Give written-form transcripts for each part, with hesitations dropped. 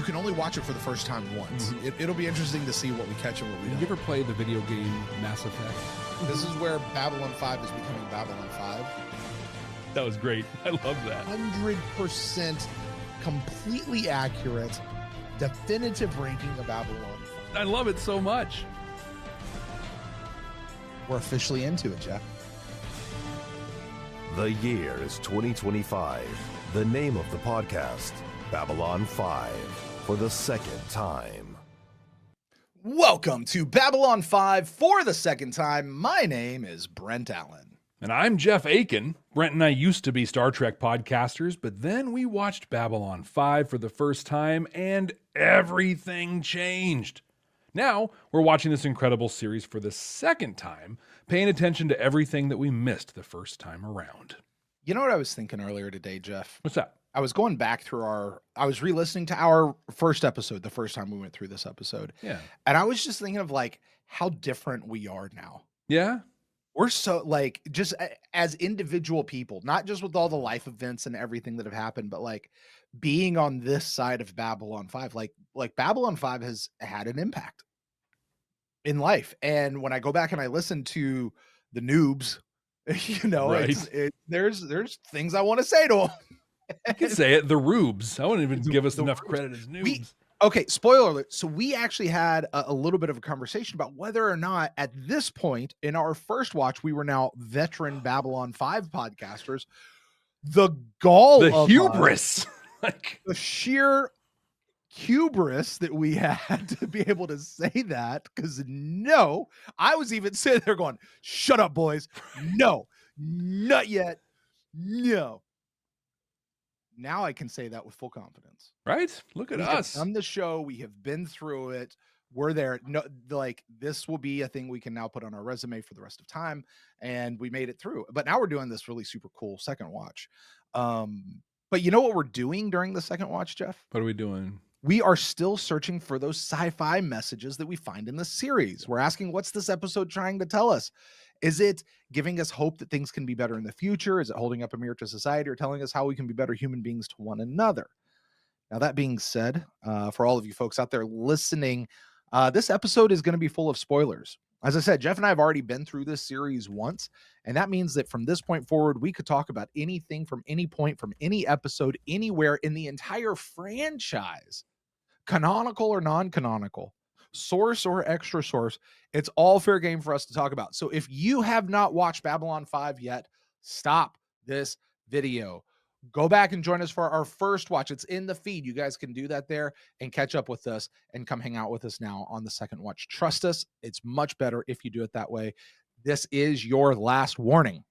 you can only watch it for the first time once. It'll be interesting to see what we catch and what we don't. Did you ever play the video game Mass Effect? This is where Babylon 5 is becoming Babylon 5. That was great. I love that. 100% completely accurate, definitive ranking of Babylon 5. I love it so much. We're officially into it, Jeff. The year is 2025. The name of the podcast, Babylon 5, for the second time. Welcome to Babylon 5 for the second time. My name is Brent Allen. And I'm Jeff Akin. Brent and I used to be Star Trek podcasters, but then we watched Babylon 5 for the first time and everything changed. Now we're watching this incredible series for the second time, paying attention to everything that we missed the first time around. You know what I was thinking earlier today, Jeff? What's that? I was going back through I was re-listening to our first episode, the first time we went through this episode. Yeah. And I was just thinking of like how different we are now. Yeah. We're so like just as individual people, not just with all the life events and everything that have happened, but like being on this side of Babylon 5, like Babylon 5 has had an impact in life. And when I go back and I listen to the noobs, you know, right. There's things I want to say to them. I can say it, the rubes. I wouldn't even give us enough credit as noobs. Okay, spoiler alert. So we actually had a little bit of a conversation about whether or not at this point in our first watch, we were now veteran Babylon 5 podcasters. The gall the of hubris. Like the sheer hubris that we had to be able to say that, because no, I was even sitting there going, shut up, boys. No, not yet. No. Now I can say that with full confidence. Right? Look at us. On the show, we have been through it. We're there. No, like this will be a thing we can now put on our resume for the rest of time. And we made it through. But now we're doing this really super cool second watch. But you know what we're doing during the second watch, Jeff? What are we doing? We are still searching for those sci-fi messages that we find in the series. We're asking, what's this episode trying to tell us? Is it giving us hope that things can be better in the future? Is it holding up a mirror to society or telling us how we can be better human beings to one another? Now, that being said, for all of you folks out there listening, this episode is going to be full of spoilers. As I said, Jeff and I have already been through this series once, and that means that from this point forward, we could talk about anything from any point, from any episode, anywhere in the entire franchise, canonical or non-canonical, source or extra source. It's all fair game for us to talk about. So if you have not watched Babylon 5 yet, stop this video. Go back and join us for our first watch. It's in the feed. You guys can do that there and catch up with us and come hang out with us now on the second watch. Trust us, it's much better if you do it that way. This is your last warning.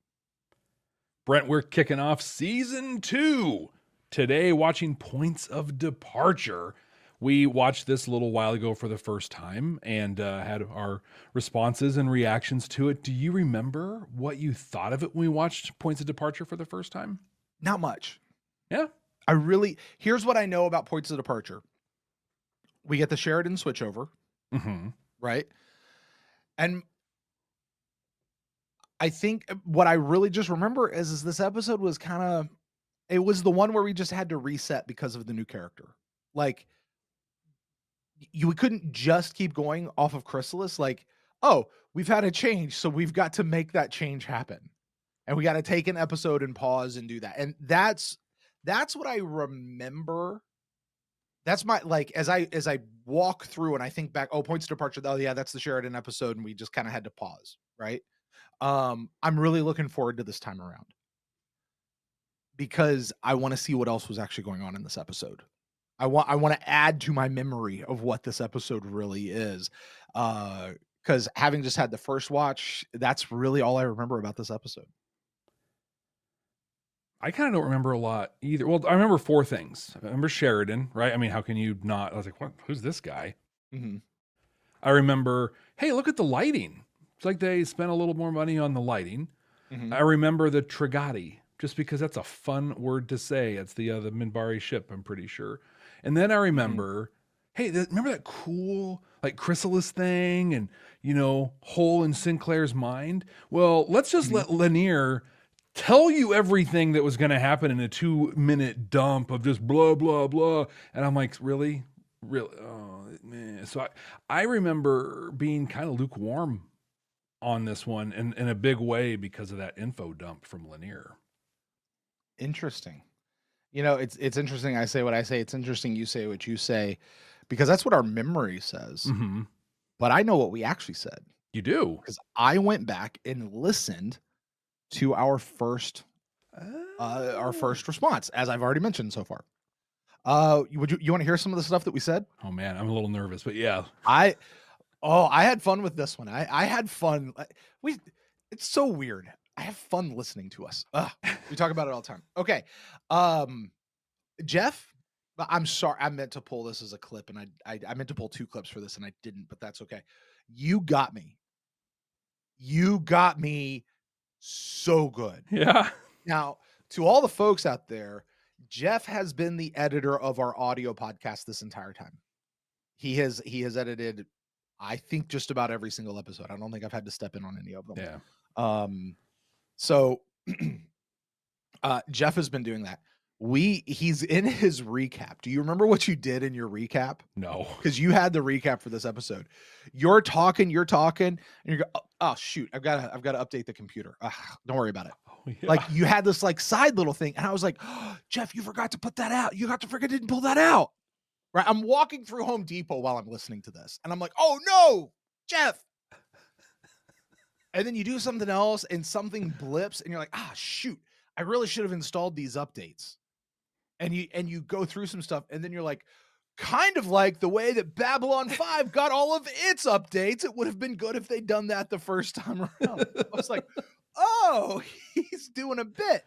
Brent, we're kicking off season 2 today, watching Points of Departure. We watched this a little while ago for the first time and had our responses and reactions to it. Do you remember what you thought of it when we watched Points of Departure for the first time? Not much. Yeah. Here's what I know about Points of Departure. We get the Sheridan switchover, right? And I think what I really just remember is this episode was it was the one where we just had to reset because of the new character. Like, we couldn't just keep going off of Chrysalis. Like, oh, we've had a change, so we've got to make that change happen. And we got to take an episode and pause and do that. And that's what I remember. That's my, like, as I walk through and I think back, oh, Points of Departure. Oh yeah, that's the Sheridan episode. And we just kind of had to pause. Right. I'm really looking forward to this time around because I want to see what else was actually going on in this episode. I want to add to my memory of what this episode really is. Because having just had the first watch, that's really all I remember about this episode. I kind of don't remember a lot either. Well, I remember 4 things. I remember Sheridan, right? I mean, how can you not? I was like, what? Who's this guy? Mm-hmm. I remember, hey, look at the lighting. It's like they spent a little more money on the lighting. Mm-hmm. I remember the Trigati, just because that's a fun word to say. It's the Minbari ship, I'm pretty sure. And then I remember, hey, remember that cool like Chrysalis thing and, you know, hole in Sinclair's mind? Well, let's just let Lanier tell you everything that was going to happen in a 2-minute dump of just blah, blah, blah. And I'm like, really? Really? Oh, man. So I remember being kind of lukewarm on this one in a big way because of that info dump from Lanier. Interesting. You know, it's interesting. I say what I say. It's interesting you say what you say, because that's what our memory says. Mm-hmm. But I know what we actually said, You do? because I went back and listened to our first response, as I've already mentioned so far. You want to hear some of the stuff that we said? Oh man, I'm a little nervous, but yeah. I had fun with this one. I had fun. It's so weird. I have fun listening to us. We talk about it all the time. Okay. Jeff, I'm sorry. I meant to pull this as a clip, and I meant to pull 2 clips for this, and I didn't, but that's okay. You got me. You got me so good. Yeah. Now, to all the folks out there, Jeff has been the editor of our audio podcast this entire time. He has edited, I think, just about every single episode. I don't think I've had to step in on any of them. Yeah. So Jeff has been doing that. He's in his recap. Do you remember what you did in your recap? No. Because you had the recap for this episode. You're talking, and you go, oh shoot, I've got to update the computer. Don't worry about it. Oh, yeah. Like, you had this like side little thing, and I was like, oh, Jeff, you forgot to put that out. You got to forget, didn't pull that out. Right? I'm walking through Home Depot while I'm listening to this, and I'm like, oh no, Jeff. And then you do something else, and something blips, and you're like, shoot, I really should have installed these updates. And you go through some stuff, and then you're like, kind of like the way that Babylon 5 got all of its updates. It would have been good if they'd done that the first time around. I was like, oh, he's doing a bit.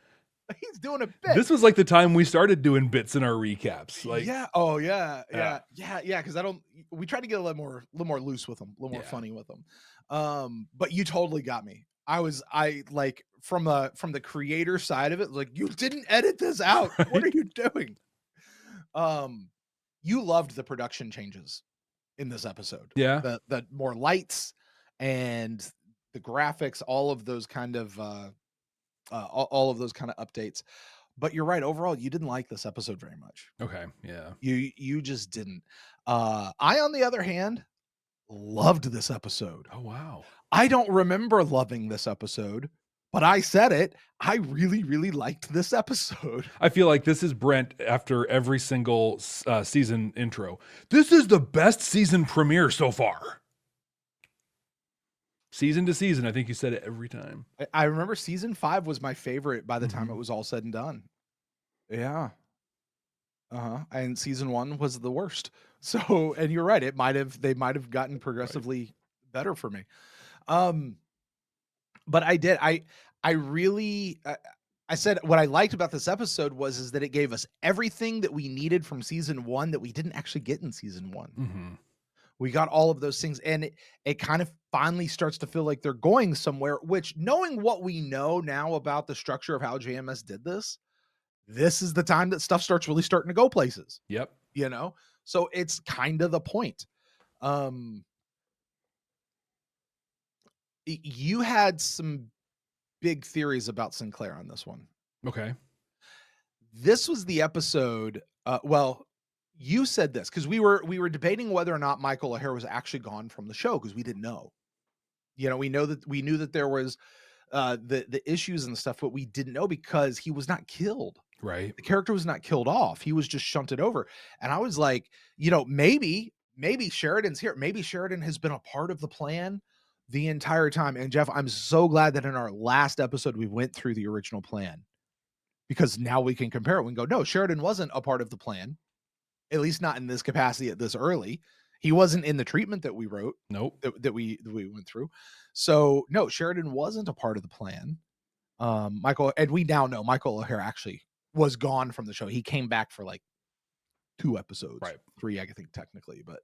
He's doing a bit. This was like the time we started doing bits in our recaps. Like, yeah. Oh yeah. Because we tried to get a little more loose with them, a little more funny with them. But you totally got me. I like from the creator side of it, like, you didn't edit this out. What are you doing? You loved the production changes in this episode. Yeah. The more lights and the graphics, all of those kind of all of those kind of updates. But you're right. Overall, you didn't like this episode very much. Okay. Yeah. You just didn't. I, on the other hand, loved this episode. Oh, wow. I don't remember loving this episode, but I said it. I really, really liked this episode. I feel like this is Brent after every single season intro. This is the best season premiere so far. Season to season, I think you said it every time. I remember season 5 was my favorite by the time it was all said and done. Yeah. And season 1 was the worst. So, and you're right. They might have gotten progressively better for me. But I really, I said what I liked about this episode is that it gave us everything that we needed from season 1 that we didn't actually get in season 1. Mm-hmm. We got all of those things, and it kind of finally starts to feel like they're going somewhere, which, knowing what we know now about the structure of how JMS did this is the time that stuff starting to go places. Yep. You know? So it's kind of the point. You had some big theories about Sinclair on this one. Okay. This was the episode. Well, you said this because we were debating whether or not Michael O'Hare was actually gone from the show, because we didn't know. You know, we knew that there was the issues and stuff, but we didn't know because he was not killed. Right. The character was not killed off. He was just shunted over. And I was like, you know, maybe Sheridan's here. Maybe Sheridan has been a part of the plan the entire time. And Jeff, I'm so glad that in our last episode, we went through the original plan, because now we can compare it. We can go, no, Sheridan wasn't a part of the plan, at least not in this capacity at this early. He wasn't in the treatment that we wrote. Nope. That we went through. So no, Sheridan wasn't a part of the plan. And we now know Michael O'Hare actually was gone from the show. He came back for like 2 episodes, right? 3, I think, technically, but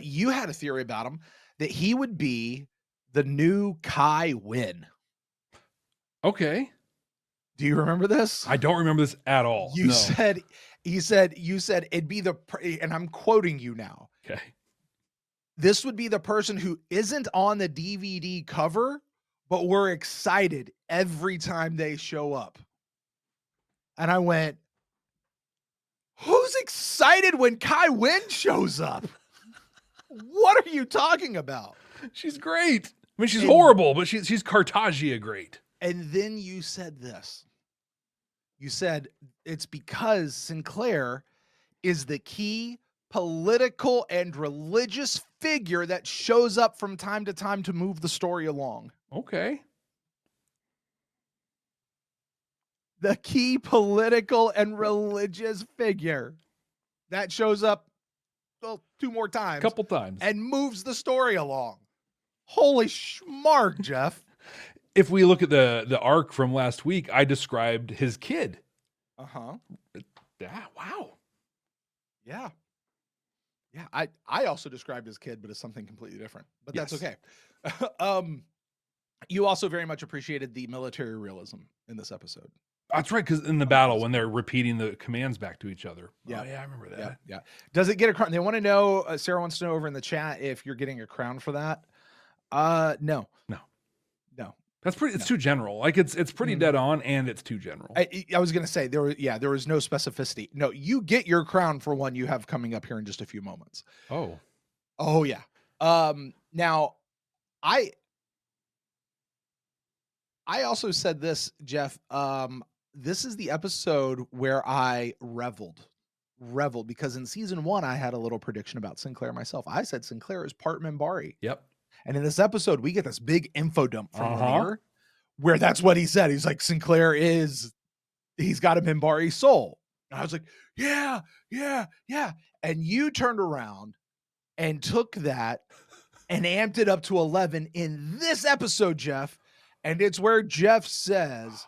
you had a theory about him that he would be the new Kai Wynn. Okay. Do you remember this? I don't remember this at all. You said it'd be and I'm quoting you now. Okay. This would be the person who isn't on the DVD cover, but we're excited every time they show up. And I went, who's was excited when Kai Wynn shows up. What are you talking about? She's great. I mean, she's horrible, but she's Cartagia great. And then you said this. You said it's because Sinclair is the key political and religious figure that shows up from time to time to move the story along. Okay. The key political and religious figure that shows up, well, 2 more times. Couple times. And moves the story along. Holy schmark, Jeff. If we look at the arc from last week, I described his kid. Uh-huh. Yeah, wow. Yeah. Yeah, I also described his kid, but it's something completely different. But that's okay. You also very much appreciated the military realism in this episode. That's right, because in the battle, when they're repeating the commands back to each other. Yeah. Oh, yeah, I remember that. Yeah. Does it get a crown? They want to know, Sarah wants to know over in the chat if you're getting a crown for that. No. That's pretty. It's too general. Like it's pretty dead on, and it's too general. I was gonna say there was no specificity. No, you get your crown for one you have coming up here in just a few moments. Oh yeah. Now, I also said this, Jeff. This is the episode where I reveled because in season 1 I had a little prediction about Sinclair myself. I said Sinclair is part Minbari. Yep. And in this episode, we get this big info dump from Lanier, where that's what he said. He's like, Sinclair he's got a Minbari soul. And I was like, yeah. And you turned around and took that and amped it up to 11 in this episode, Jeff. And it's where Jeff says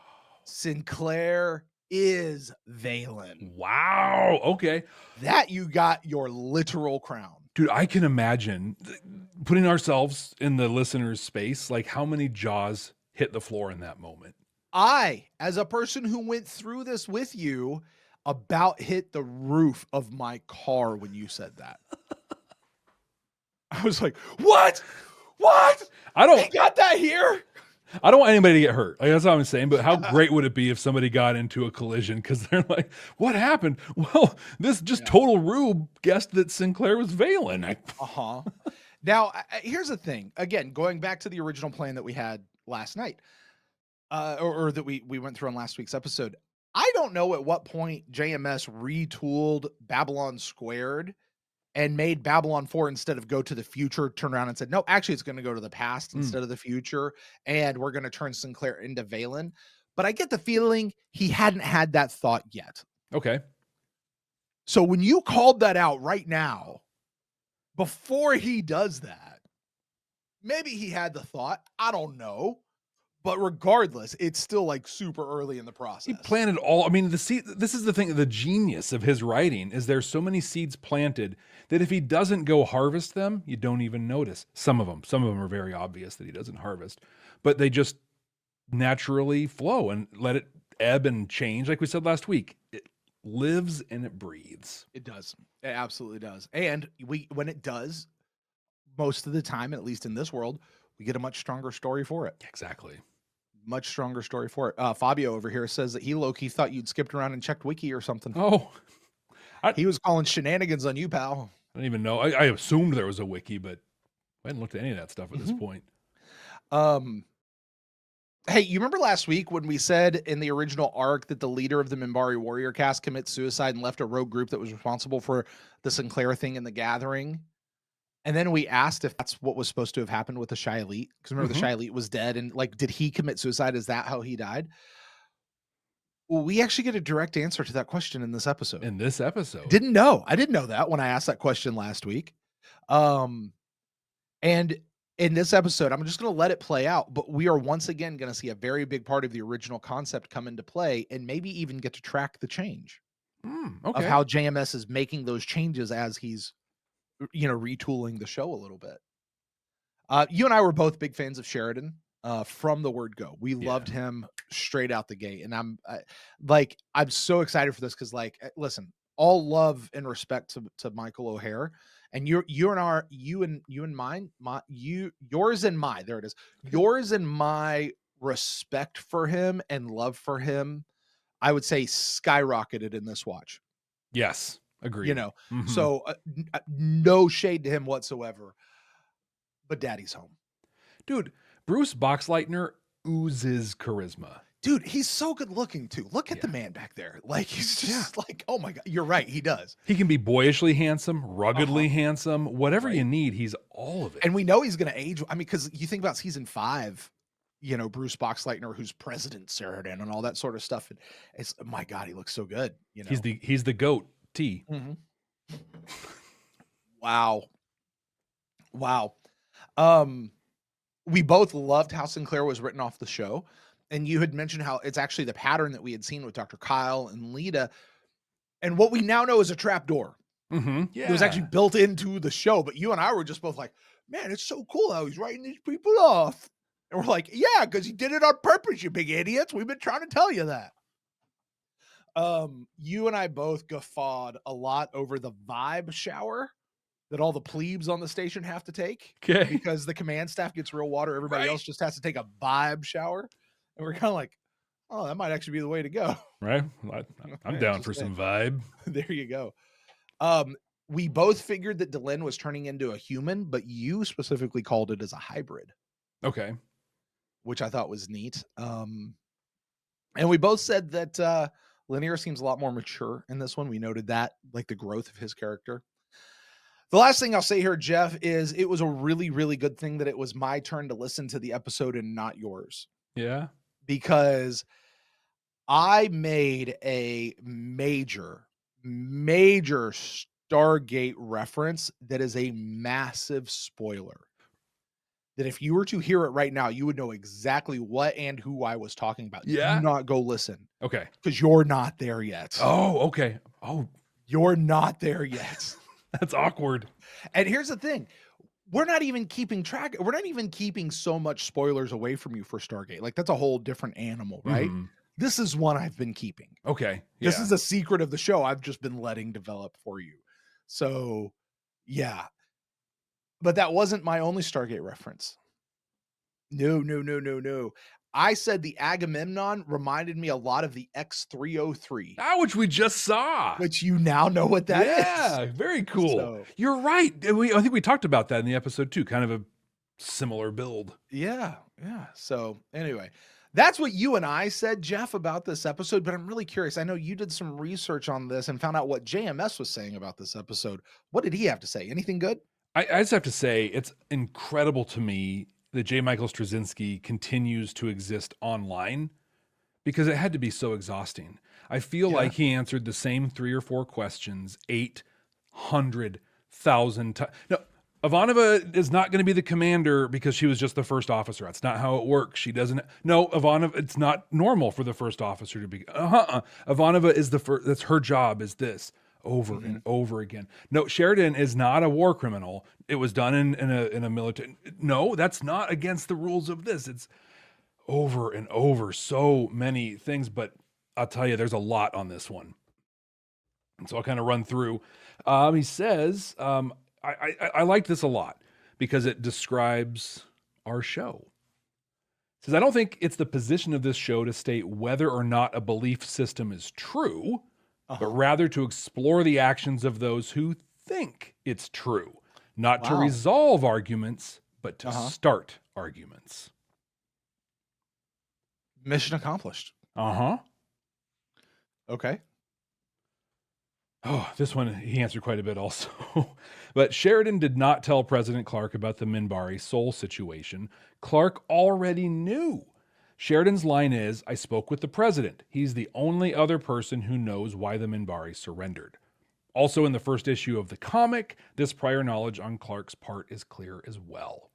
Sinclair is Valen. Wow. Okay. That you got your literal crown. Dude, I can imagine putting ourselves in the listener's space, like how many jaws hit the floor in that moment. I, as a person who went through this with you, about hit the roof of my car when you said that. I was like, what? They got that here? I don't want anybody to get hurt. Like, that's what I'm saying. But how great would it be if somebody got into a collision? Because they're like, what happened? Well, this just total rube guessed that Sinclair was Valen. Now, here's the thing. Again, going back to the original plan that we had last night, or that we went through on last week's episode. I don't know at what point JMS retooled Babylon Squared and made Babylon 4, instead of go to the future, turn around and said, no, actually it's going to go to the past instead of the future. And we're going to turn Sinclair into Valen. But I get the feeling he hadn't had that thought yet. Okay. So when you called that out right now, before he does that, maybe he had the thought, I don't know. But regardless, it's still like super early in the process. He planted all, I mean, the seed, this is the thing, the genius of his writing is there's so many seeds planted that if he doesn't go harvest them, you don't even notice. Some of them are very obvious that he doesn't harvest, but they just naturally flow and let it ebb and change. Like we said last week, it lives and it breathes. It does. It absolutely does. And when it does, most of the time, at least in this world, we get a much stronger story for it. Exactly. Much stronger story for it. Fabio over here says that he low-key thought you'd skipped around and checked wiki or something. Oh, he was calling shenanigans on you, pal. I don't even know. I assumed there was a wiki, but I hadn't looked at any of that stuff at this point. Hey, you remember last week when we said in the original arc that the leader of the Minbari warrior caste commits suicide and left a rogue group that was responsible for the Sinclair thing in the gathering? And then we asked if that's what was supposed to have happened with the Shy Elite. Because remember, the Shy Elite was dead. And like, did he commit suicide? Is that how he died? Well, we actually get a direct answer to that question in this episode. In this episode? Didn't know. I didn't know that when I asked that question last week. And in this episode, I'm just going to let it play out. But we are once again going to see a very big part of the original concept come into play and maybe even get to track the change of how JMS is making those changes as he's retooling the show a little bit. You and I were both big fans of Sheridan from the word go. We loved him straight out the gate. And I'm so excited for this because, like, listen, all love and respect to Michael O'Hare. And yours and my respect for him and love for him, I would say skyrocketed in this watch. Yes. Agreed. You know, Mhm. so no shade to him whatsoever. But Daddy's home. Dude, Bruce Boxleitner oozes charisma. Dude, he's so good looking too. Look at Yeah. the man back there. Like, he's just like, oh my God. You're right. He does. He can be boyishly handsome, ruggedly handsome, whatever you Right. need. He's all of it. And we know he's going to age. I mean, because you think about season 5, you know, Bruce Boxleitner, who's President Sheridan and all that sort of stuff. And it's, my God, he looks so good. You know, he's the goat T. Mhm. Wow. We both loved how Sinclair was written off the show. And you had mentioned how it's actually the pattern that we had seen with Dr. Kyle and Lita. And what we now know is a trap door. Mm-hmm. It was actually built into the show. But you and I were just both like, man, it's so cool how he's writing these people off. And we're like, yeah, because he did it on purpose, you big idiots. We've been trying to tell you that. You and I both guffawed a lot over the vibe shower that all the plebes on the station have to take. Okay. Because the command staff gets real water. Everybody else just has to take a vibe shower. And we're kind of like, oh, that might actually be the way to go. Right. I'm down for some vibe. There you go. We both figured that Delenn was turning into a human, but you specifically called it as a hybrid. Okay. Which I thought was neat. And we both said that Linear seems a lot more mature in this one. We noted that, like the growth of his character. The last thing I'll say here, Jeff, is it was a really, really good thing that it was my turn to listen to the episode and not yours. Yeah. Because I made a major Stargate reference that is a massive spoiler. That if you were to hear it right now, you would know exactly what and who I was talking about. Yeah. Do not go listen. Okay. Because you're not there yet. Oh, okay. Oh, you're not there yet. That's awkward. And here's the thing. We're not even keeping track. We're not even keeping so much spoilers away from you for Stargate. Like, that's a whole different animal, right? Mm-hmm. This is one I've been keeping. Okay. Yeah. This is a secret of the show I've just been letting develop for you. So, yeah. But that wasn't my only Stargate reference. No. I said the Agamemnon reminded me a lot of the X-303. Which we just saw. Which you now know what that is. Yeah, very cool. So, you're right. I think we talked about that in the episode too. Kind of a similar build. Yeah. So anyway, that's what you and I said, Jeff, about this episode. But I'm really curious. I know you did some research on this and found out what JMS was saying about this episode. What did he have to say? Anything good? I just have to say, it's incredible to me that J. Michael Straczynski continues to exist online, because it had to be so exhausting. I feel like he answered the same 3 or 4 questions 800,000 times. No, Ivanova is not going to be the commander because she was just the first officer. That's not how it works. She doesn't. No, Ivanova, it's not normal for the first officer to be. Ivanova is the first. That's her job, is this. Over and over again. No, Sheridan is not a war criminal. It was done in a military. No, that's not against the rules of this. It's over and over, so many things. But I'll tell you, there's a lot on this one. And so I'll kind of run through. He says, I like this a lot because it describes our show. He says, I don't think it's the position of this show to state whether or not a belief system is true, but rather to explore the actions of those who think it's true, not to resolve arguments, but to start arguments. Mission accomplished. Okay. Oh, this one, he answered quite a bit also. But Sheridan did not tell President Clark about the Minbari soul situation. Clark already knew. Sheridan's line is, I spoke with the president. He's the only other person who knows why the Minbari surrendered. Also in the first issue of the comic, this prior knowledge on Clark's part is clear as well.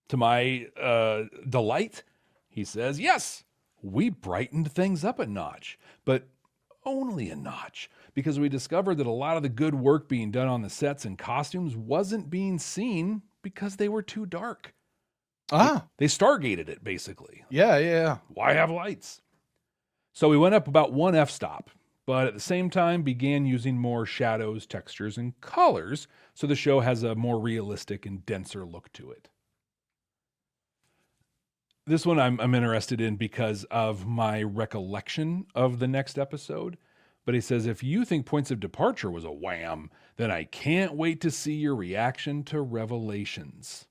To my delight, he says, yes, we brightened things up a notch, but only a notch, because we discovered that a lot of the good work being done on the sets and costumes wasn't being seen because they were too dark. They Stargated it, basically. Yeah. Why have lights? So we went up about 1 f-stop, but at the same time began using more shadows, textures, and colors, so the show has a more realistic and denser look to it. This one I'm interested in because of my recollection of the next episode. But he says, if you think Points of Departure was a wham, then I can't wait to see your reaction to Revelations.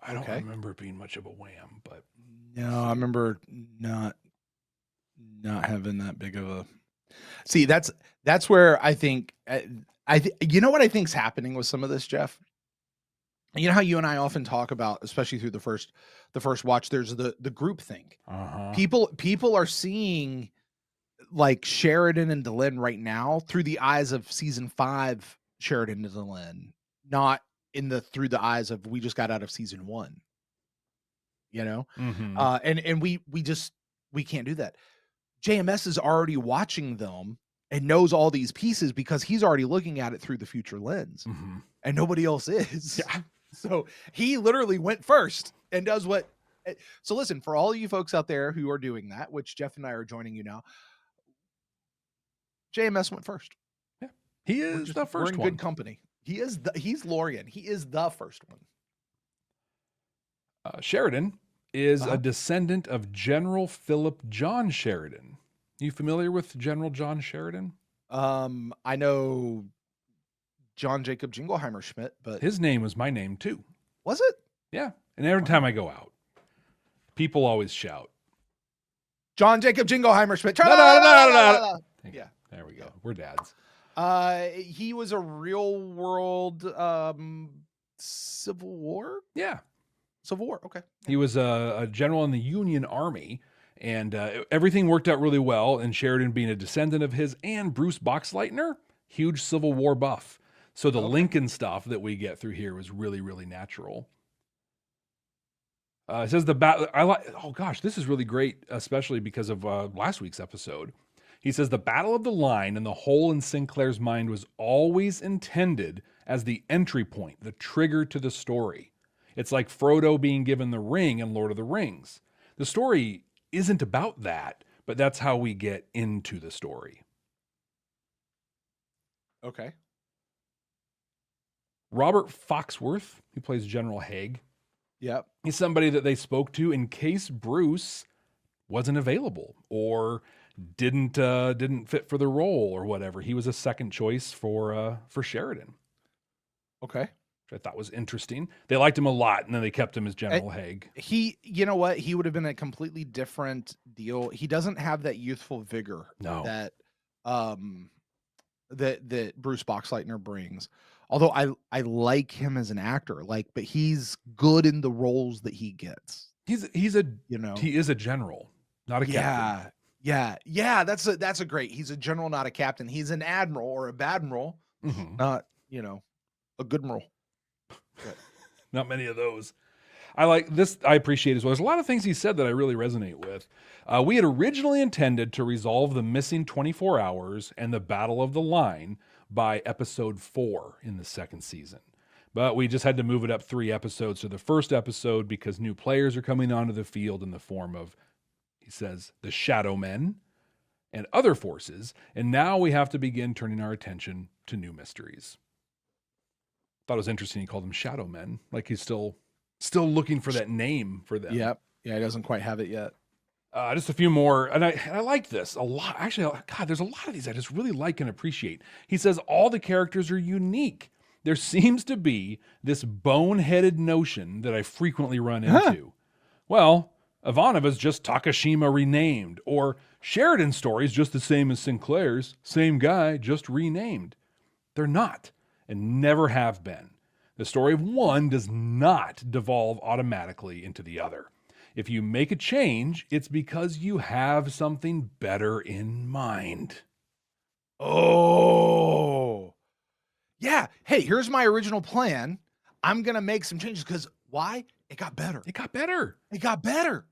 I don't remember it being much of a wham, but no, I remember not having that big of a. See, that's where I think you know what I think's happening with some of this, Jeff. You know how you and I often talk about, especially through the first watch, there's the group think. People are seeing like Sheridan and Delenn right now through the eyes of season 5 Sheridan and Delenn, not through the eyes of we just got out of season 1. You know? And we can't do that. JMS is already watching them and knows all these pieces because he's already looking at it through the future lens. And nobody else is. Yeah. So he literally went first and does what. So listen, for all of you folks out there who are doing that, which Jeff and I are joining you now, JMS went first. Yeah, he is the first one. We're in good company. He's Lorian. He is the first one. Sheridan is a descendant of General Philip John Sheridan. You familiar with General John Sheridan? I know John Jacob Jingleheimer Schmidt, but his name was my name too. Was it? Yeah. And every time I go out, people always shout, John Jacob Jingleheimer Schmidt. Yeah. There we go. We're dads. He was a real world Civil War? Yeah. Civil War. Okay. He was a general in the Union Army, and everything worked out really well. And Sheridan being a descendant of his and Bruce Boxleitner, huge Civil War buff. So the Lincoln stuff that we get through here was really, really natural. It says the battle. Oh gosh, this is really great, especially because of last week's episode. He says the Battle of the Line and the hole in Sinclair's mind was always intended as the entry point, the trigger to the story. It's like Frodo being given the ring in Lord of the Rings. The story isn't about that, but that's how we get into the story. Okay. Robert Foxworth, who plays General Haig. Yep. He's somebody that they spoke to in case Bruce wasn't available or didn't fit for the role or whatever. He was a second choice for Sheridan. Okay. Which I thought was interesting. They liked him a lot, and then they kept him as General Haig. You know what? He would have been a completely different deal. He doesn't have that youthful vigor that Bruce Boxleitner brings. Although I like him as an actor, but he's good in the roles that he gets. He is a general, not a captain. Yeah. That's a great. He's a general, not a captain. He's an admiral or a badmiral, not a good admiral. Not many of those. I like this. I appreciate as well. There's a lot of things he said that I really resonate with. We had originally intended to resolve the missing 24 hours and the Battle of the Line by episode 4 in the second season. But we just had to move it up 3 episodes to the first episode because new players are coming onto the field in the form of, he says, the Shadow Men and other forces. And now we have to begin turning our attention to new mysteries. Thought it was interesting. He called them Shadow Men. Like he's still looking for that name for them. Yep. Yeah, he doesn't quite have it yet. Just a few more, and I like this a lot. Actually, God, there's a lot of these I just really like and appreciate. He says all the characters are unique. There seems to be this boneheaded notion that I frequently run into. Well, Ivanova's just Takashima renamed, or Sheridan's story is just the same as Sinclair's, same guy, just renamed. They're not, and never have been. The story of one does not devolve automatically into the other. If you make a change, it's because you have something better in mind. Oh, yeah. Hey, here's my original plan. I'm going to make some changes because why? It got better. It got better. It got better.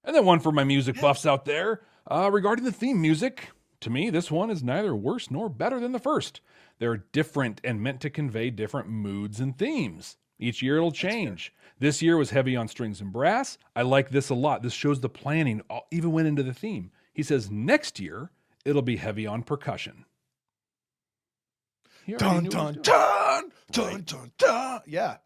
And then one for my music buffs out there. Regarding the theme music, to me, this one is neither worse nor better than the first. They're different and meant to convey different moods and themes. Each year it'll change. This year was heavy on strings and brass. I like this a lot. This shows the planning even went into the theme. He says next year it'll be heavy on percussion. Dun, dun, dun, dun, dun, dun. Yeah.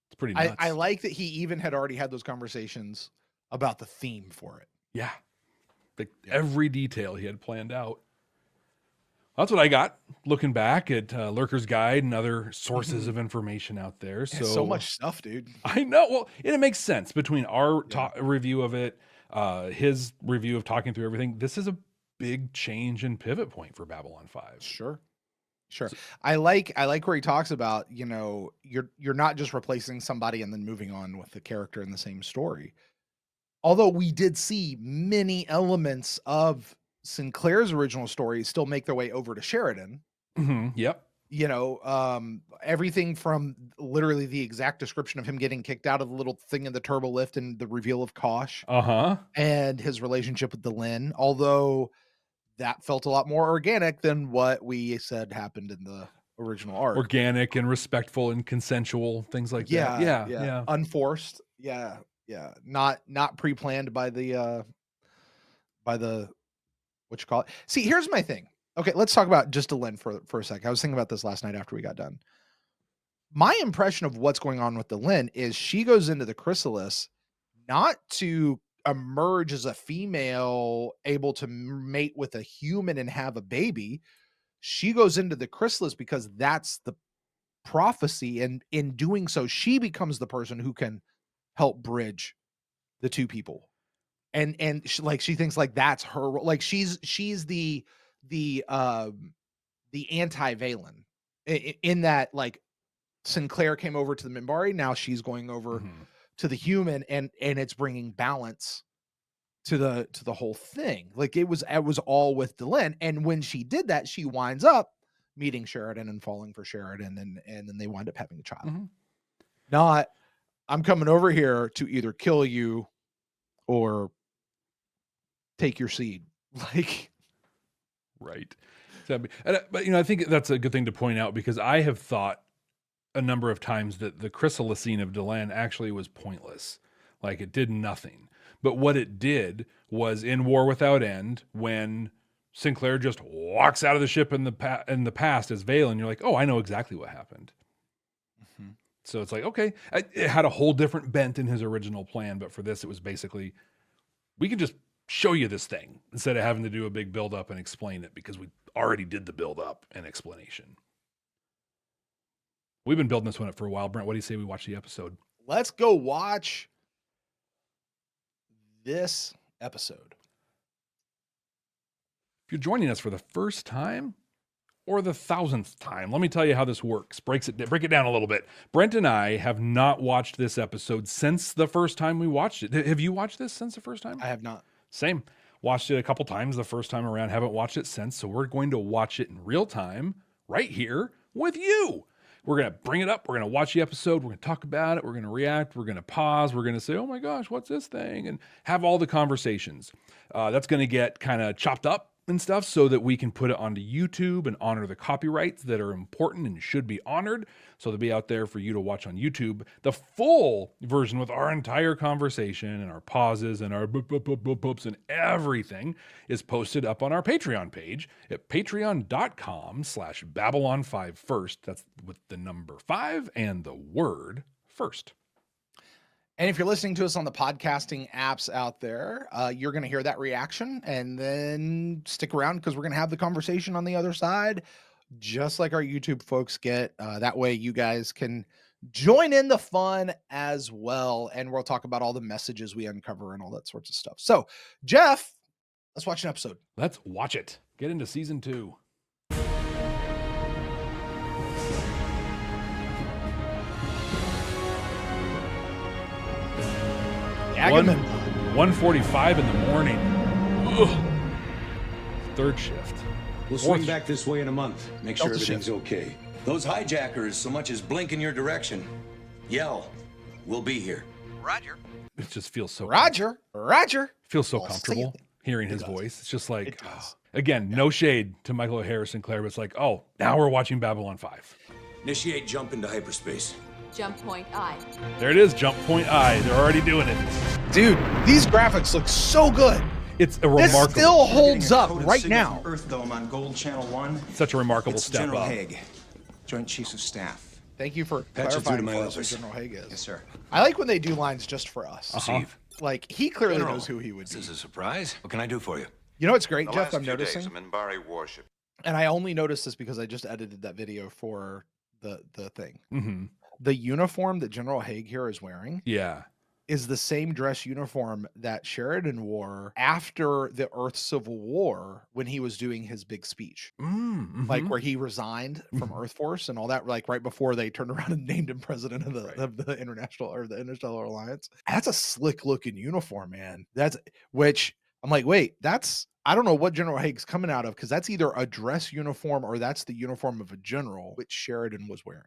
It's pretty nuts. I like that he even had already had those conversations about the theme for it. Yeah. Like every detail he had planned out. That's what I got looking back at Lurker's Guide and other sources of information out there. So much stuff, dude. I know. Well, it makes sense between our review of it, his review of talking through everything. This is a big change and pivot point for Babylon 5. Sure. I like where he talks about, you're not just replacing somebody and then moving on with the character in the same story. Although we did see many elements of Sinclair's original story still make their way over to Sheridan. Yep. Everything from literally the exact description of him getting kicked out of the little thing in the turbo lift and the reveal of Kosh. And his relationship with Delenn, although that felt a lot more organic than what we said happened in the original arc. Organic and respectful and consensual, things like that. Yeah. Unforced. Yeah. Not pre-planned by the what you call it. See, here's my thing. Okay, let's talk about just Delenn for a sec. I was thinking about this last night after we got done. My impression of what's going on with Delenn is she goes into the chrysalis not to emerge as a female able to mate with a human and have a baby. She goes into the chrysalis because that's the prophecy, and in doing so, she becomes the person who can help bridge the two people. And she thinks like that's her, like she's the anti-Valen in that, like, Sinclair came over to the Minbari, now she's going over to the human, and it's bringing balance to the whole thing. Like it was all with Delenn, and when she did that, she winds up meeting Sheridan and falling for Sheridan, and then they wind up having a child. Not, I'm coming over here to either kill you or take your seed. Like, right. But I think that's a good thing to point out, because I have thought a number of times that the chrysalisine of Delenn actually was pointless. Like it did nothing. But what it did was in War Without End, when Sinclair just walks out of the ship in the past as Valen, you're like, oh, I know exactly what happened. So it's like, okay, it had a whole different bent in his original plan, but for this, it was basically, we can just show you this thing instead of having to do a big build up and explain it, because we already did the build up and explanation. We've been building this one up for a while. Brent, what do you say we watch the episode? Let's go watch this episode. If you're joining us for the first time or the 1000th time, let me tell you how this works. Break it down a little bit. Brent and I have not watched this episode since the first time we watched it. Have you watched this since the first time? I have not. Same. Watched it a couple times the first time around. Haven't watched it since. So we're going to watch it in real time right here with you. We're going to bring it up. We're going to watch the episode. We're going to talk about it. We're going to react. We're going to pause. We're going to say, oh my gosh, what's this thing? And have all the conversations. That's going to get kind of chopped up and stuff so that we can put it onto YouTube and honor the copyrights that are important and should be honored. So they'll be out there for you to watch on YouTube. The full version with our entire conversation and our pauses and our boops and everything is posted up on our Patreon page at patreon.com/Babylon5First. That's with the number 5 and the word first. And if you're listening to us on the podcasting apps out there, you're going to hear that reaction, and then stick around because we're going to have the conversation on the other side, just like our YouTube folks get. That way you guys can join in the fun as well. And we'll talk about all the messages we uncover and all that sorts of stuff. So, Jeff, let's watch an episode. Let's watch it. Get into season 2. Again. 1:45 in the morning. Ugh. Third shift. We'll swing back this way in a month. Make sure Delta everything's shift. okay. Those hijackers so much as blink in your direction. Yell. We'll be here. Roger. It just feels so Roger. feels so I'll comfortable say it. hearing It his does. voice. It's just like, It does. again, no shade to Michael O'Hara Sinclair, but it's like, oh, now we're watching Babylon 5. Initiate jump into hyperspace. Jump point I. There it is, jump point I. They're already doing it. Dude, these graphics look so good. It's a This remarkable, still holds Getting a up coded right signal now. from Earth Dome on Gold Channel 1. such a remarkable It's step General up. Haig, Joint Chiefs of Staff. Thank you for Patch it through clarifying to my for us who office. General Haig is. Yes, sir. I like when they do lines just for us. Uh-huh. Receive. Like, he clearly General, knows who he would this be. is a surprise. What can I do for you? You know what's great, The Jeff? last I'm few noticing, days of Minbari warship. and I only noticed this because I just edited that video for the thing. Mm-hmm. The uniform that General Haig here is wearing Yeah. is the same dress uniform that Sheridan wore after the Earth Civil War when he was doing his big speech. Mm-hmm. Like where he resigned from Earth Force and all that, like right before they turned around and named him president of the International or the Interstellar Alliance. That's a slick looking uniform, man. That's which I'm like, wait, I don't know what General Haig's coming out of, because that's either a dress uniform or that's the uniform of a general, which Sheridan was wearing.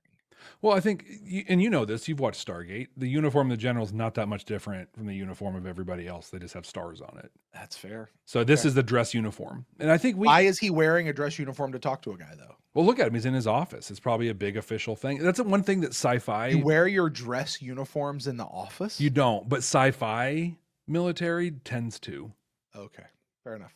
Well, I think, and you know this, you've watched Stargate. The uniform of the general is not that much different from the uniform of everybody else. They just have stars on it. That's fair. So this is the dress uniform. And I think why is he wearing a dress uniform to talk to a guy, though? Well, look at him. He's in his office. It's probably a big official thing. That's one thing that sci-fi... You wear your dress uniforms in the office? You don't, but sci-fi military tends to. Okay, fair enough.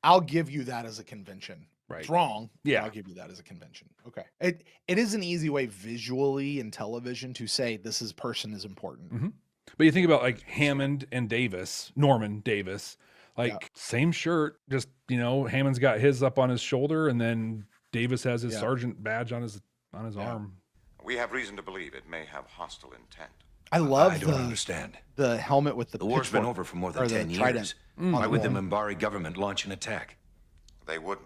I'll give you that as a convention. Right. It's wrong. Yeah. I'll give you that as a convention. Okay. It is an easy way visually in television to say this person is important. Mm-hmm. But you think about like Hammond and Davis, Norman Davis, like same shirt, just, Hammond's got his up on his shoulder and then Davis has his sergeant badge on his arm. We have reason to believe it may have hostile intent. I love I don't understand. The helmet with The war's been over for more than 10 years. Why would the Minbari government launch an attack? They wouldn't.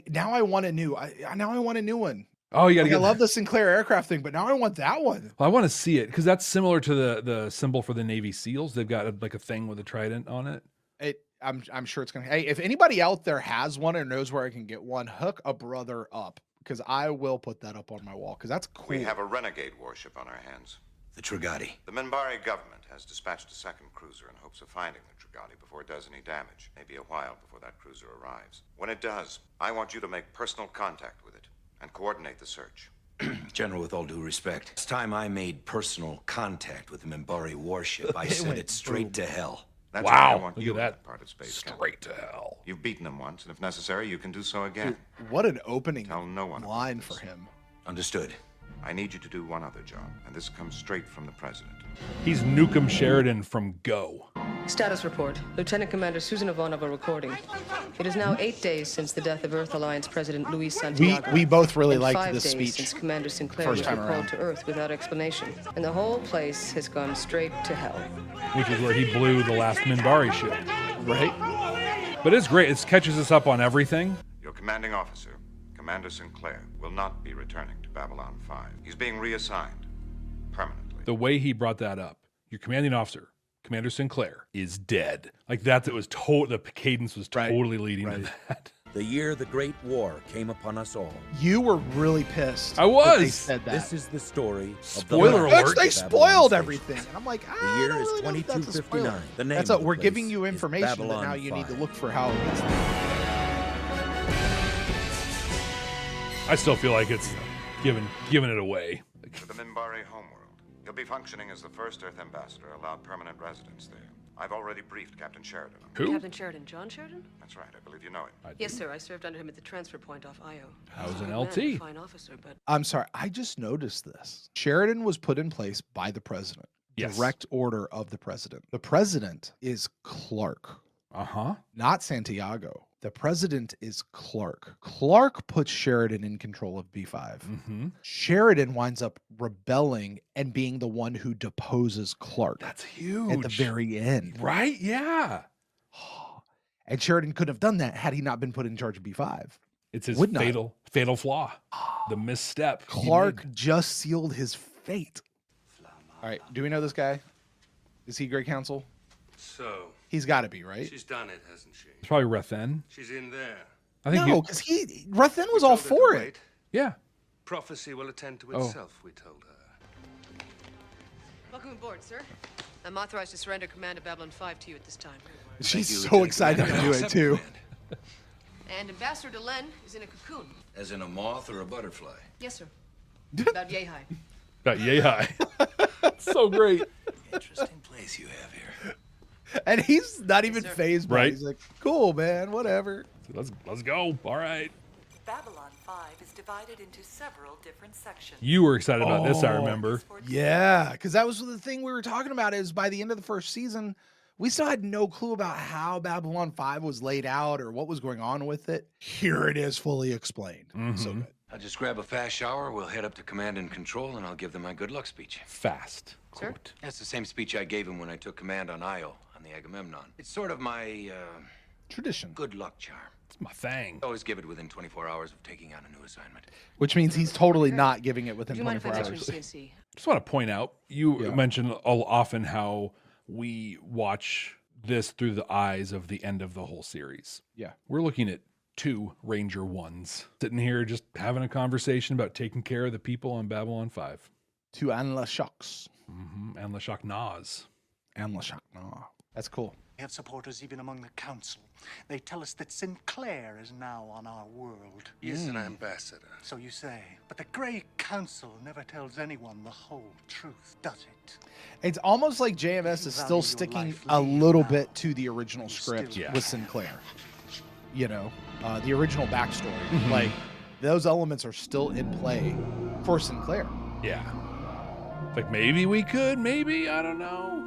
Now I want a new. Now I want a new one. Oh, you got to get. I love the Sinclair aircraft thing, but now I want that one. Well, I want to see it because that's similar to the symbol for the Navy SEALs. They've got like a thing with a trident on it. I'm sure it's gonna. Hey, if anybody out there has one or knows where I can get one, hook a brother up, because I will put that up on my wall because that's cool. We have a renegade warship on our hands. The Trigati. The Minbari government has dispatched a second cruiser in hopes of finding the Trigati before it does any damage. Maybe a while before that cruiser arrives. When it does, I want you to make personal contact with it and coordinate the search. General, with all due respect, it's time I made personal contact with the Minbari warship. I sent it straight to hell. That's why I Wow, want look you at in that. part of space. Straight to hell. You've beaten them once, and if necessary, you can do so again. What an opening Tell no one about line this. for him. Understood. I need you to do one other job, and this comes straight from the president. He's Nukem Sheridan from Go. Status report. Lieutenant Commander Susan Ivanova recording. It is now 8 days since the death of Earth Alliance President Luis Santiago. We both really and liked 5 this days speech. since Commander Sinclair First was time recalled around. to Earth without explanation. And the whole place has gone straight to hell. Which is where he blew the last Minbari ship. Right? But it's great. It catches us up on everything. Your commanding officer, Commander Sinclair, will not be returning to Babylon 5. He's being reassigned permanently. The way he brought that up, your commanding officer, Commander Sinclair, is dead. Like that was the cadence was totally leading to that. The year the Great War came upon us all. You were really pissed. I was. That they said that. This is the story Spoiler of the alert. They spoiled everything. And I'm like, The year is 2259. The name That's of the we're place giving you is information, but Babylon now you need to 5. look for how it gets I still feel like it's giving it away. To the Minbari homeworld. You'll be functioning as the first Earth ambassador allowed permanent residence there. I've already briefed Captain Sheridan. Who? Captain Sheridan, John Sheridan? That's right, I believe you know him. Yes, sir. I served under him at the transfer point off Io. I was an Man, LT. a fine officer, but I'm sorry. I just noticed this. Sheridan was put in place by the president. Yes. Direct order of the president. The president is Clark, Uh-huh. not Santiago. The president is Clark. Clark puts Sheridan in control of B5. Mm-hmm. Sheridan winds up rebelling and being the one who deposes Clark That's huge. at the very end. Right? Yeah. And Sheridan couldn't have done that had he not been put in charge of B5. It's his Would not. fatal flaw. The misstep. he Clark made. just sealed his fate. All right. Do we know this guy? Is he Great Council? So, He's got to be, right? she's done it, hasn't she? It's probably Rethen. She's in there. I think No, because Rethen was all Told her to for it. wait. yeah. Prophecy will attend to Oh. itself, we told her. welcome aboard, sir. I'm authorized to surrender command of Babylon 5 to you at this time. She's you, so Lieutenant excited to Commander. do it, too. And Ambassador Delenn is in a cocoon. As in a moth or a butterfly? Yes, sir. About yay high. Got yay high. So great. Interesting place you have here. And he's not even sir. phased by it. Right. He's like, cool, man, whatever. Let's go. All right. Babylon 5 is divided into several different sections. You were excited about this, I remember. Yeah, because that was the thing we were talking about is by the end of the first season, We still had no clue about how Babylon 5 was laid out or what was going on with it. Here it is fully explained. So good. I'll just grab a fast shower, we'll head up to command and control, and I'll give them my good luck speech. Fast. Sir? Quote. That's the same speech I gave him when I took command on Io, on the Agamemnon. It's sort of my, Tradition. good luck charm. It's my thing. Always give it within 24 hours of taking on a new assignment. Which means he's totally not giving it within Do you mind if 24 I hours. mention CNC? Just want to point out, you mentioned often how we watch this through the eyes of the end of the whole series. Yeah. We're looking at 2 Ranger 1s sitting here just having a conversation about taking care of the people on Babylon 5. 2 Anla Shocks. And LeShock Nas. Anla Shock. Oh, that's cool. We have supporters even among the council. They tell us that Sinclair is now on our world. He is an ambassador. So you say. But the Grey Council never tells anyone the whole truth, does it? It's almost like JMS is still sticking a little bit to the original script with Sinclair. You know, the original backstory. Like, those elements are still in play for Sinclair. Yeah. Like, maybe we could, maybe, I don't know.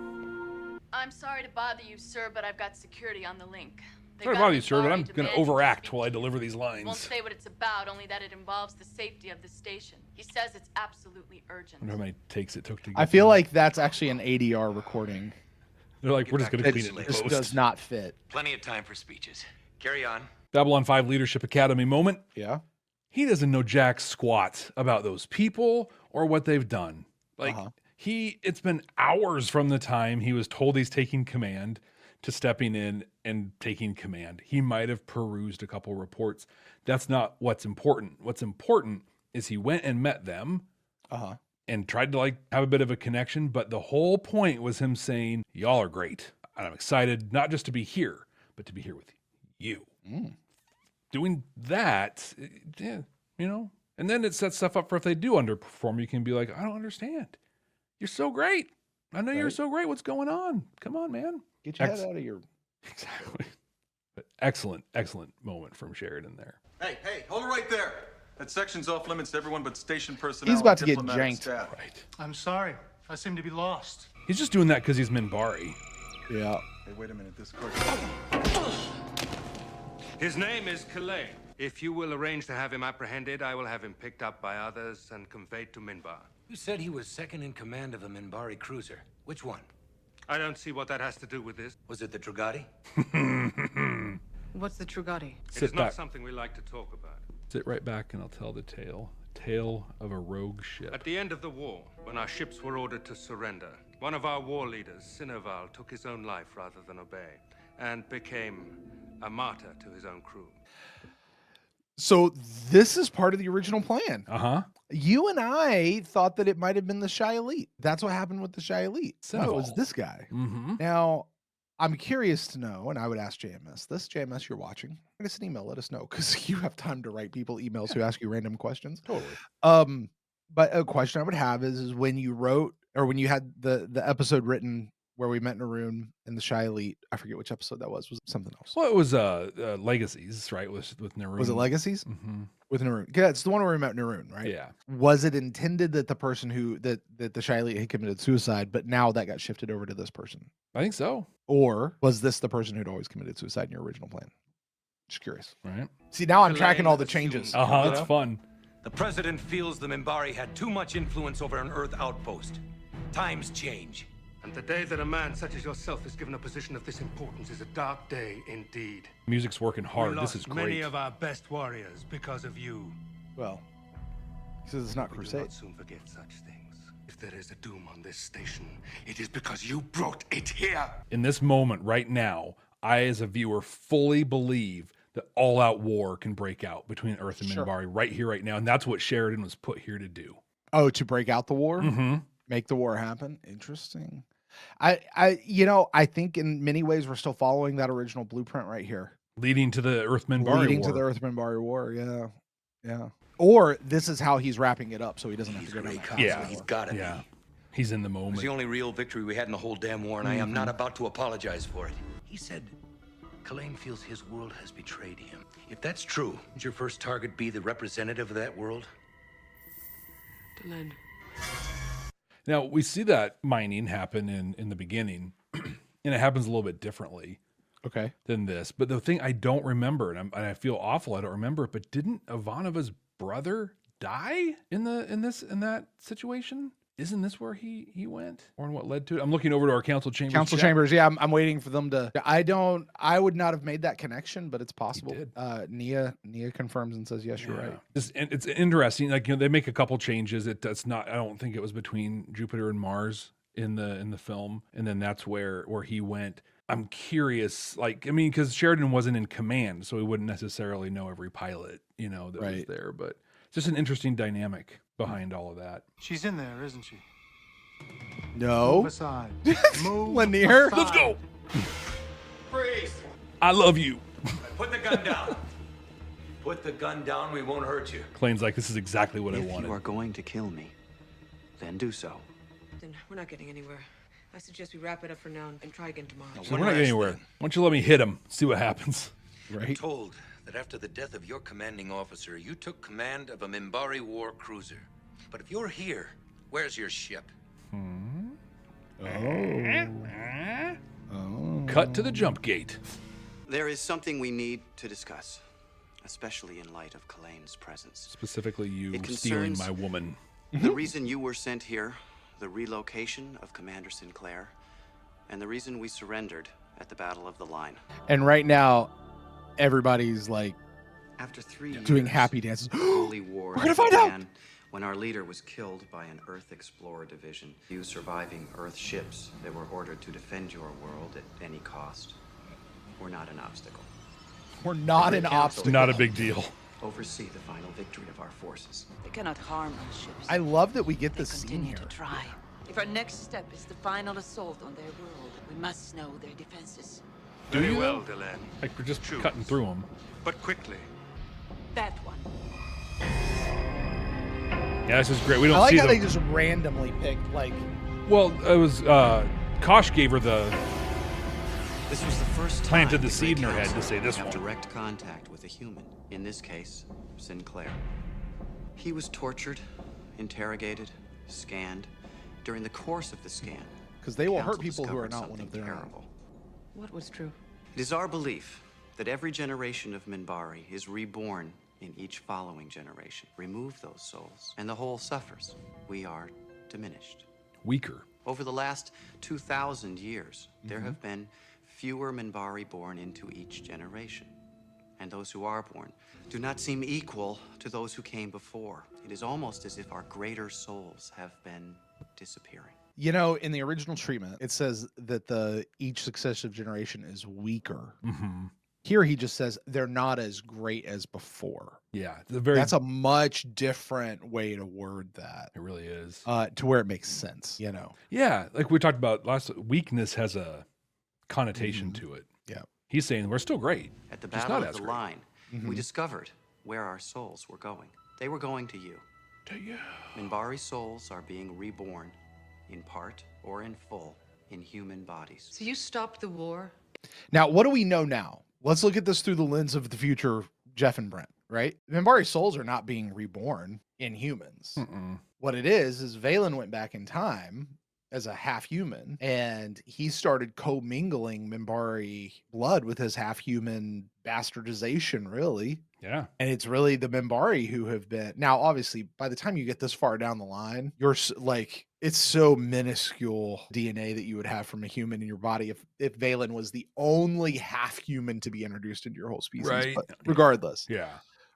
I'm sorry to bother you, sir, but I've got security on the link. Sorry to bother you, sir, but I'm going to overact while I deliver these Won't lines. say what it's about, only that it involves the safety of the station. He says it's absolutely urgent. I wonder how many takes it took to get I feel like that's actually an ADR recording. They're like, we're just going to It clean it in just post. does not fit. Plenty of time for speeches. Carry on. Babylon 5 Leadership Academy moment. Yeah. He doesn't know jack squat about those people or what they've done. Like, it's been hours from the time he was told he's taking command to stepping in and taking command. He might have perused a couple reports. That's not what's important. What's important is he went and met them and tried to like have a bit of a connection. But the whole point was him saying, y'all are great. And I'm excited not just to be here, but to be here with you. Doing that, yeah, you know, and then it sets stuff up for if they do underperform, you can be like, I don't understand. You're so great. I know you're so great. What's going on? Come on, man. Get your head out of your... Exactly. But excellent moment from Sheridan there. Hey, hold it right there. That section's off limits to everyone but station personnel. He's about to and get diplomatic janked. staff. Right. I'm sorry. I seem to be lost. He's just doing that because he's Minbari. Yeah. Hey, wait a minute. This court. His name is Calais. If you will arrange to have him apprehended, I will have him picked up by others and conveyed to Minbar. You said he was second in command of a Minbari cruiser. Which one? I don't see what that has to do with this. Was it the Trigati? What's the Trigati? It is not something we like to talk about. Sit right back and I'll tell the tale. Tale of a rogue ship. At the end of the war, when our ships were ordered to surrender, one of our war leaders, Sinoval, took his own life rather than obey, and became a martyr to his own crew. So this is part of the original plan. You and I thought that it might have been the Shy Elite. That's what happened with the Shy Elite. No, it was this guy. Now, I'm curious to know, and I would ask JMS this. JMS, you're watching. Write us an email. Let us know, because you have time to write people emails who ask you random questions. Totally. But a question I would have is when you wrote, or when you had the episode written where we met Naroon and the Shy Elite, I forget which episode that was. Was it something else? Well, it was Legacies, right? With Naroon. Was it Legacies? With Naroon. Yeah, it's the one where we met Naroon, right? Yeah. Was it intended that the person who that the Shy Elite had committed suicide, but now that got shifted over to this person? I think so. Or was this the person who'd always committed suicide in your original plan? Just curious. Right. See, now I'm tracking all the changes. It's fun. The president feels the Minbari had too much influence over an Earth outpost. Times change. And the day that a man such as yourself is given a position of this importance is a dark day indeed. Music's working hard. We This is lost many great. of our best warriors because of you. Well, he says it's not We do Crusade. not soon forget such things. If there is a doom on this station, it is because you brought it here. In this moment right now, I, as a viewer, fully believe that all-out war can break out between Earth and Minbari right here, right now. And that's what Sheridan was put here to do. Oh, to break out the war? Make the war happen? Interesting. I think in many ways we're still following that original blueprint right here. Leading to the Earth Minbari war. Leading to the Earth Minbari war, yeah. Or this is how he's wrapping it up so he doesn't have to go down that path. Yeah, he's got to be. He's in the It was moment. the only real victory we had in the whole damn war, and I am not about to apologize for it. He said Kalane feels his world has betrayed him. If that's true, would your first target be the representative of that world? Delenn. Now, we see that mining happen in the beginning. and it happens a little bit differently than this. But the thing I don't remember, and I feel awful I don't remember it, but didn't Ivanova's brother die in that situation? Isn't this where he went, or in what led to it? I'm looking over to our council chambers. Council chambers, yeah. I'm waiting for them to. I would not have made that connection, but it's possible. Nia confirms and says, yes, you're right. It's interesting. Like, they make a couple changes. That's not. I don't think it was between Jupiter and Mars in the film, and then that's where he went. I'm curious, because Sheridan wasn't in command, so he wouldn't necessarily know every pilot, that was there. But it's just an interesting dynamic behind all of that. She's in there, isn't she? No. Move aside. Move Lanier. aside. Let's go. Freeze! I love you. Put the gun down. Put the gun down, we won't hurt you. Klein's like, this is exactly what I If wanted. you are going to kill me, then do so. Then we're not getting anywhere. I suggest we wrap it up for now and try again tomorrow. So we're not getting anywhere. Why don't you let me hit him, see what happens. I'm told that after the death of your commanding officer, you took command of a Minbari war cruiser. But if you're here, where's your ship? Cut to the jump gate. There is something we need to discuss, especially in light of Kalane's presence. Specifically, you It stealing concerns my woman. The reason you were sent here, the relocation of Commander Sinclair, and the reason we surrendered at the Battle of the Line. And right now, everybody's like, after 3 years, doing happy dances. the Holy War We're gonna find out. began when our leader was killed by an Earth Explorer division. You surviving Earth ships that were ordered to defend your world at any cost were not an obstacle. We're not The an Council obstacle. Not a big deal. Oversee the final victory of our forces. They cannot harm our ships. I love that we get this scene Continue here. to try. If our next step is the final assault on their world, we must know their defenses. Do Very you? well, Delenn. Like, we're just cutting through them. But quickly. That one. Yeah, this is great. We don't I like see how them. they just randomly picked, like. Well, it was Kosh gave her the. This was the first time planted the seed in her head Council to say this have one. direct contact with a human. In this case, Sinclair. He was tortured, interrogated, scanned. During the course of the scan, Because they will hurt Council people who are discovered not one of something their own. terrible. What was true? It is our belief that every generation of Minbari is reborn in each following generation. Remove those souls, and the whole suffers. We are diminished. Weaker. Over the last 2,000 years, there have been fewer Minbari born into each generation. And those who are born do not seem equal to those who came before. It is almost as if our greater souls have been disappearing. You know, in the original treatment, it says that each successive generation is weaker. Here he just says they're not as great as before. Yeah, that's a much different way to word that. It really is. To where it makes sense, you know. Yeah, like we talked about last, weakness has a connotation to it. Yeah. He's saying we're still great. At the just Battle not of as the great. Line, we discovered where our souls were going. They were going to you. To you. Minbari souls are being reborn, in part or in full, in human bodies. So you stopped the war? Now, what do we know now? Let's look at this through the lens of the future Jeff and Brent, right? Minbari souls are not being reborn in humans. What it is Valen went back in time as a half human and he started commingling Minbari blood with his half human bastardization, really. Yeah. And it's really the Minbari who have been. Now, obviously, by the time you get this far down the line, you're like, it's so minuscule DNA that you would have from a human in your body if Valen was the only half human to be introduced into your whole species. Right. But regardless. Yeah.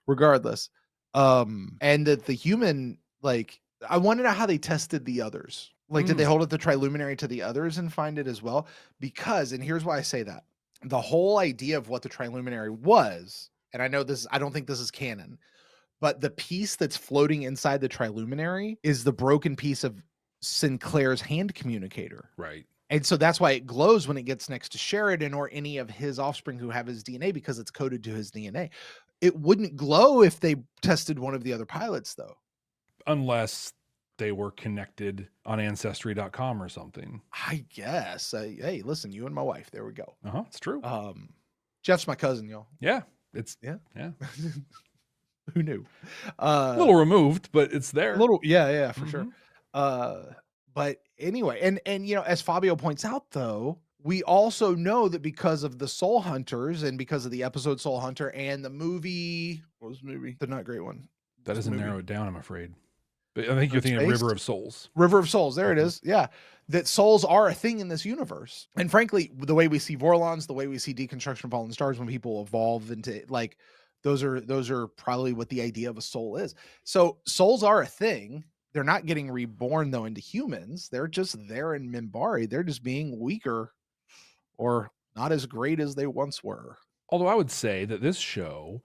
Regardless. And that the human, like, I want to know how they tested the others. Like, did they hold up the Triluminary to the others and find it as well? Because, and here's why I say that. The whole idea of what the Triluminary was, and I know this, I don't think this is canon, but the piece that's floating inside the Triluminary is the broken piece of Sinclair's hand communicator. Right. And so that's why it glows when it gets next to Sheridan or any of his offspring who have his DNA, because it's coded to his DNA. It wouldn't glow if they tested one of the other pilots, though. Unless they were connected on Ancestry.com or something. I guess. Hey, listen, you and my wife. There we go. It's true. Jeff's my cousin, y'all. Yeah. Yeah. Yeah. Who knew? A little removed, but it's there. A little, yeah, for sure. But anyway, and you know, as Fabio points out, though, we also know that because of the Soul Hunters and because of the episode Soul Hunter and the movie, what was the movie? The not great one. That doesn't narrow it down, I'm afraid. But I think you're thinking of Based? River of Souls. River of Souls. There it is. Yeah. That souls are a thing in this universe. And frankly, the way we see Vorlons, the way we see deconstruction of fallen stars, when people evolve into like, those are probably what the idea of a soul is. So souls are a thing. They're not getting reborn though into humans. They're just there in Minbari. They're just being weaker or not as great as they once were. Although I would say that this show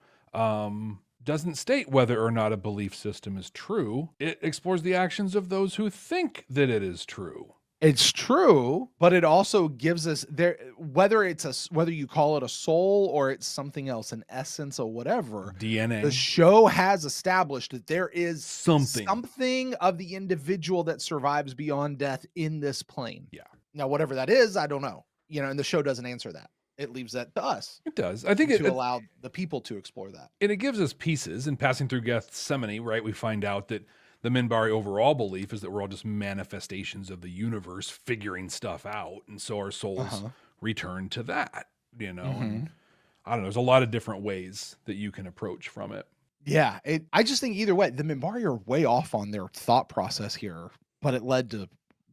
doesn't state whether or not a belief system is true. It explores the actions of those who think that it is true. It's true, but it also gives us there, whether you call it a soul or it's something else, an essence or whatever, DNA. The show has established that there is something of the individual that survives beyond death in this plane. Yeah. Now, whatever that is, I don't know. And the show doesn't answer that. It leaves that to us. It does. I think to allow the people to explore that. And it gives us pieces. In passing through Gethsemane, right, we find out that the Minbari overall belief is that we're all just manifestations of the universe figuring stuff out. And so our souls return to that, And I don't know. There's a lot of different ways that you can approach from it. Yeah. I just think either way, the Minbari are way off on their thought process here, but it led to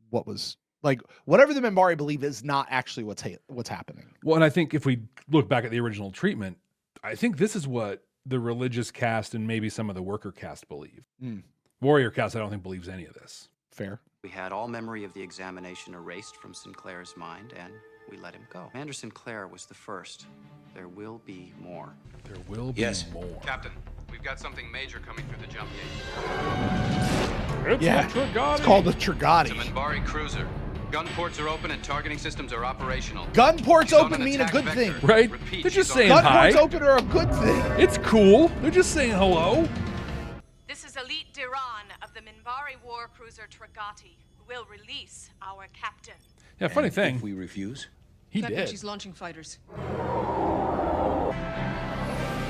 what was like, whatever the Minbari believe is not actually what's happening. Well, and I think if we look back at the original treatment, I think this is what the religious caste and maybe some of the worker caste believe. Warrior caste, I don't think believes any of this. Fair. We had all memory of the examination erased from Sinclair's mind, and we let him go. Commander Sinclair was the first. There will be more. There will be more. Captain, we've got something major coming through the jump It's gate. a Trigati. It's called the Trigati. It's a Minbari cruiser. Gun ports are open and targeting systems are operational. Gun ports She's on open an mean a attack good vector. thing. Right? Repeat, They're just she's on saying Gun hi. ports open are a good thing. It's cool. They're just saying hello. This is Elite Diran of the Minbari war cruiser Trigati, who will release our captain. Yeah, funny thing. If we refuse? He Captain, did. she's launching fighters.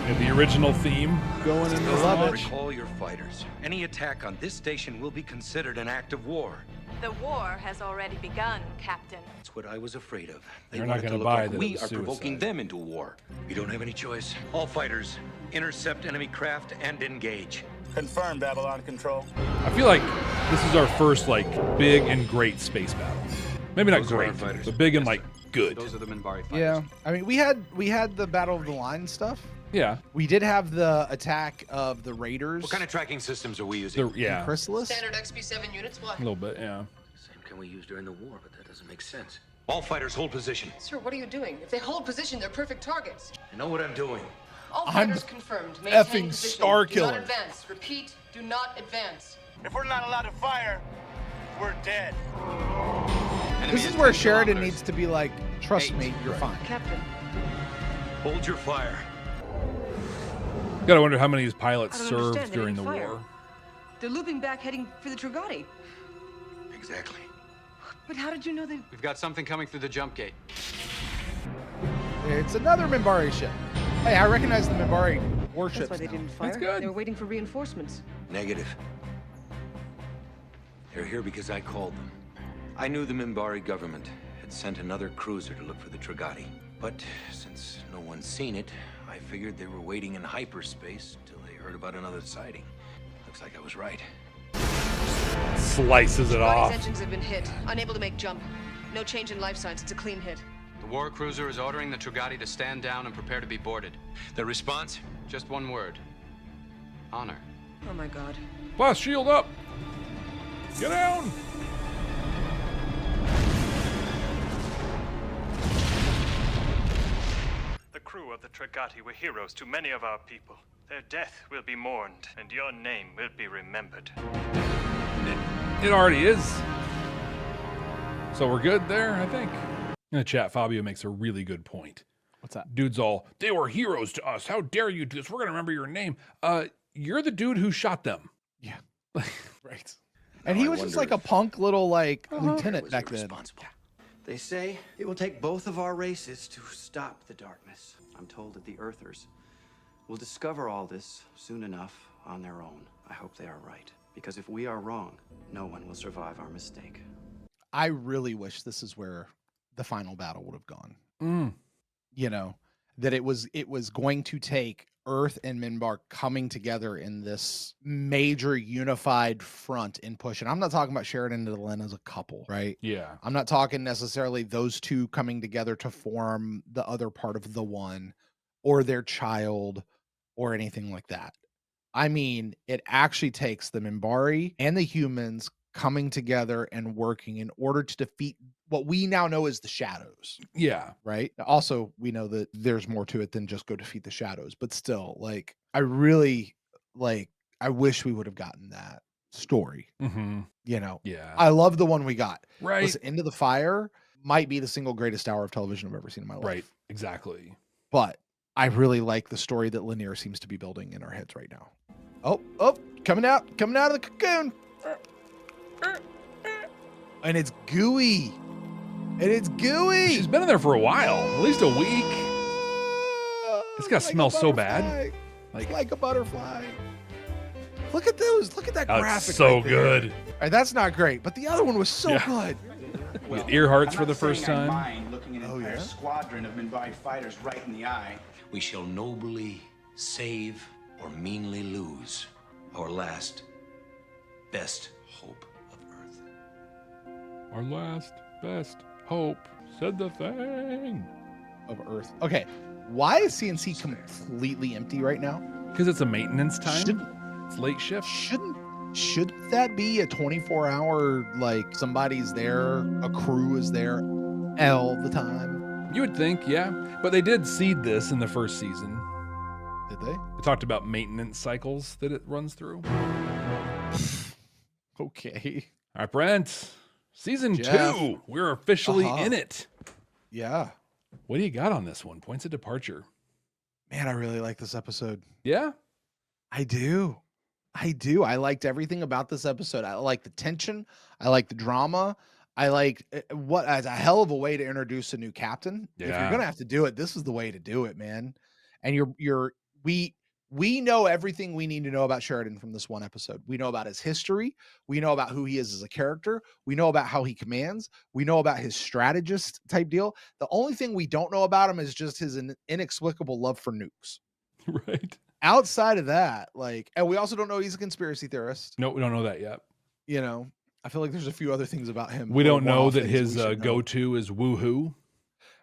And the original theme going in this launch. Recall your fighters. Any attack on this station will be considered an act of war. The war has already begun, Captain. That's what I was afraid of. They're not wanted gonna to look buy like that we it was are provoking suicide. them into war. We don't have any choice. All fighters, intercept enemy craft and engage. Confirmed, Babylon Control. I feel like this is our first big and great space battle. Maybe not Those are our great, fighters. but big and good. Those are the Minbari fighters. Yeah. I mean, we had the Battle of the Line stuff. Yeah. We did have the attack of the Raiders. What kind of tracking systems are we using? Yeah. Chrysalis? Standard XP7 units, what? A little bit, yeah. Same can we use during the war, but that doesn't make sense. All fighters hold position. Sir, what are you doing? If they hold position, they're perfect targets. I know what I'm doing. All I'm fighters confirmed. Maintain effing position. Star Do Killer. not advance. Repeat, do not advance. If we're not allowed to fire, we're dead. This is where Sheridan needs to be like, trust me, you're fine. Captain. Hold your fire. Gotta wonder how many of these pilots I don't served understand. They during the didn't fire. war. They're looping back, heading for the Trigati. Exactly. But how did you know they... We've got something coming through the jump gate. It's another Minbari ship. Hey, I recognize the Minbari warships That's why they now. didn't fire. That's good. They were waiting for reinforcements. Negative. They're here because I called them. I knew the Minbari government had sent another cruiser to look for the Trigati. But since no one's seen it, I figured they were waiting in hyperspace till they heard about another sighting. Looks like I was right. Slices it Trigati's off. engines have been hit. Unable to make jump. No change in life signs. It's a clean hit. The war cruiser is ordering the Trigati to stand down and prepare to be boarded. The response? Just one word. Honor. Oh my god. Blast shield up. Get down. The crew of the Trigati were heroes to many of our people. Their death will be mourned, and your name will be remembered. It already is. So we're good there, I think. In the chat, Fabio makes a really good point. What's that? Dude's all, they were heroes to us. How dare you do this? We're going to remember your name. You're the dude who shot them. Yeah. Right. And he was just like a punk little lieutenant back then. They say it will take both of our races to stop the darkness. I'm told that the Earthers will discover all this soon enough on their own. I hope they are right. Because if we are wrong, no one will survive our mistake. I really wish this is where the final battle would have gone. Mm. You know, that it was going to take Earth and Minbar coming together in this major unified front in push. And I'm not talking about Sheridan and Delenn as a couple, right? Yeah. I'm not talking necessarily those two coming together to form the other part of the One or their child or anything like that. I mean, it actually takes the Minbari and the humans coming together and working in order to defeat what we now know as the Shadows. Yeah. Right. Also, we know that there's more to it than just go defeat the Shadows, but still, like, I really I wish we would have gotten that story. Mm-hmm. You know, Yeah. I love the one we got. Right. Listen, Into the Fire might be the single greatest hour of television I've ever seen in my life. Right. Exactly. But I really like the story that Lanier seems to be building in our heads right now. Oh, coming out of the cocoon. And it's gooey. She's been in there for a while, at least a week. It's got to smell so bad. Like a butterfly. Look at those. Look at that graphic. That's so right there. good. All right, that's not great, but the other one was so good. With ear hearts for the first time. Mind looking an entire squadron of Minbari fighters right in the eye. We shall nobly save or meanly lose our last, best hope of Earth. Our last, best hope, said the thing. Of Earth. Okay, why is CNC completely empty right now? Because it's a maintenance time. It's late shift. Should that be a 24-hour, like, somebody's there, a crew is there all the time? You would think, yeah. But they did seed this in the first season. Did they? They talked about maintenance cycles that it runs through. Okay. All right, Brent. Season Jeff. 2. We're officially in it. Yeah. What do you got on this one? Points of departure. Man, I really like this episode. Yeah? I do. I liked everything about this episode. I like the tension. I like the drama. I like what as a hell of a way to introduce a new captain. Yeah. If you're gonna have to do it, this is the way to do it, man. And we know everything we need to know about Sheridan from this one episode. We know about his history. We know about who he is as a character. We know about how he commands. We know about his strategist type deal. The only thing we don't know about him is just his inexplicable love for nukes. Right. Outside of that, and we also don't know he's a conspiracy theorist. No, we don't know that yet. You know, I feel like there's a few other things about him. We don't know that his go-to is woohoo.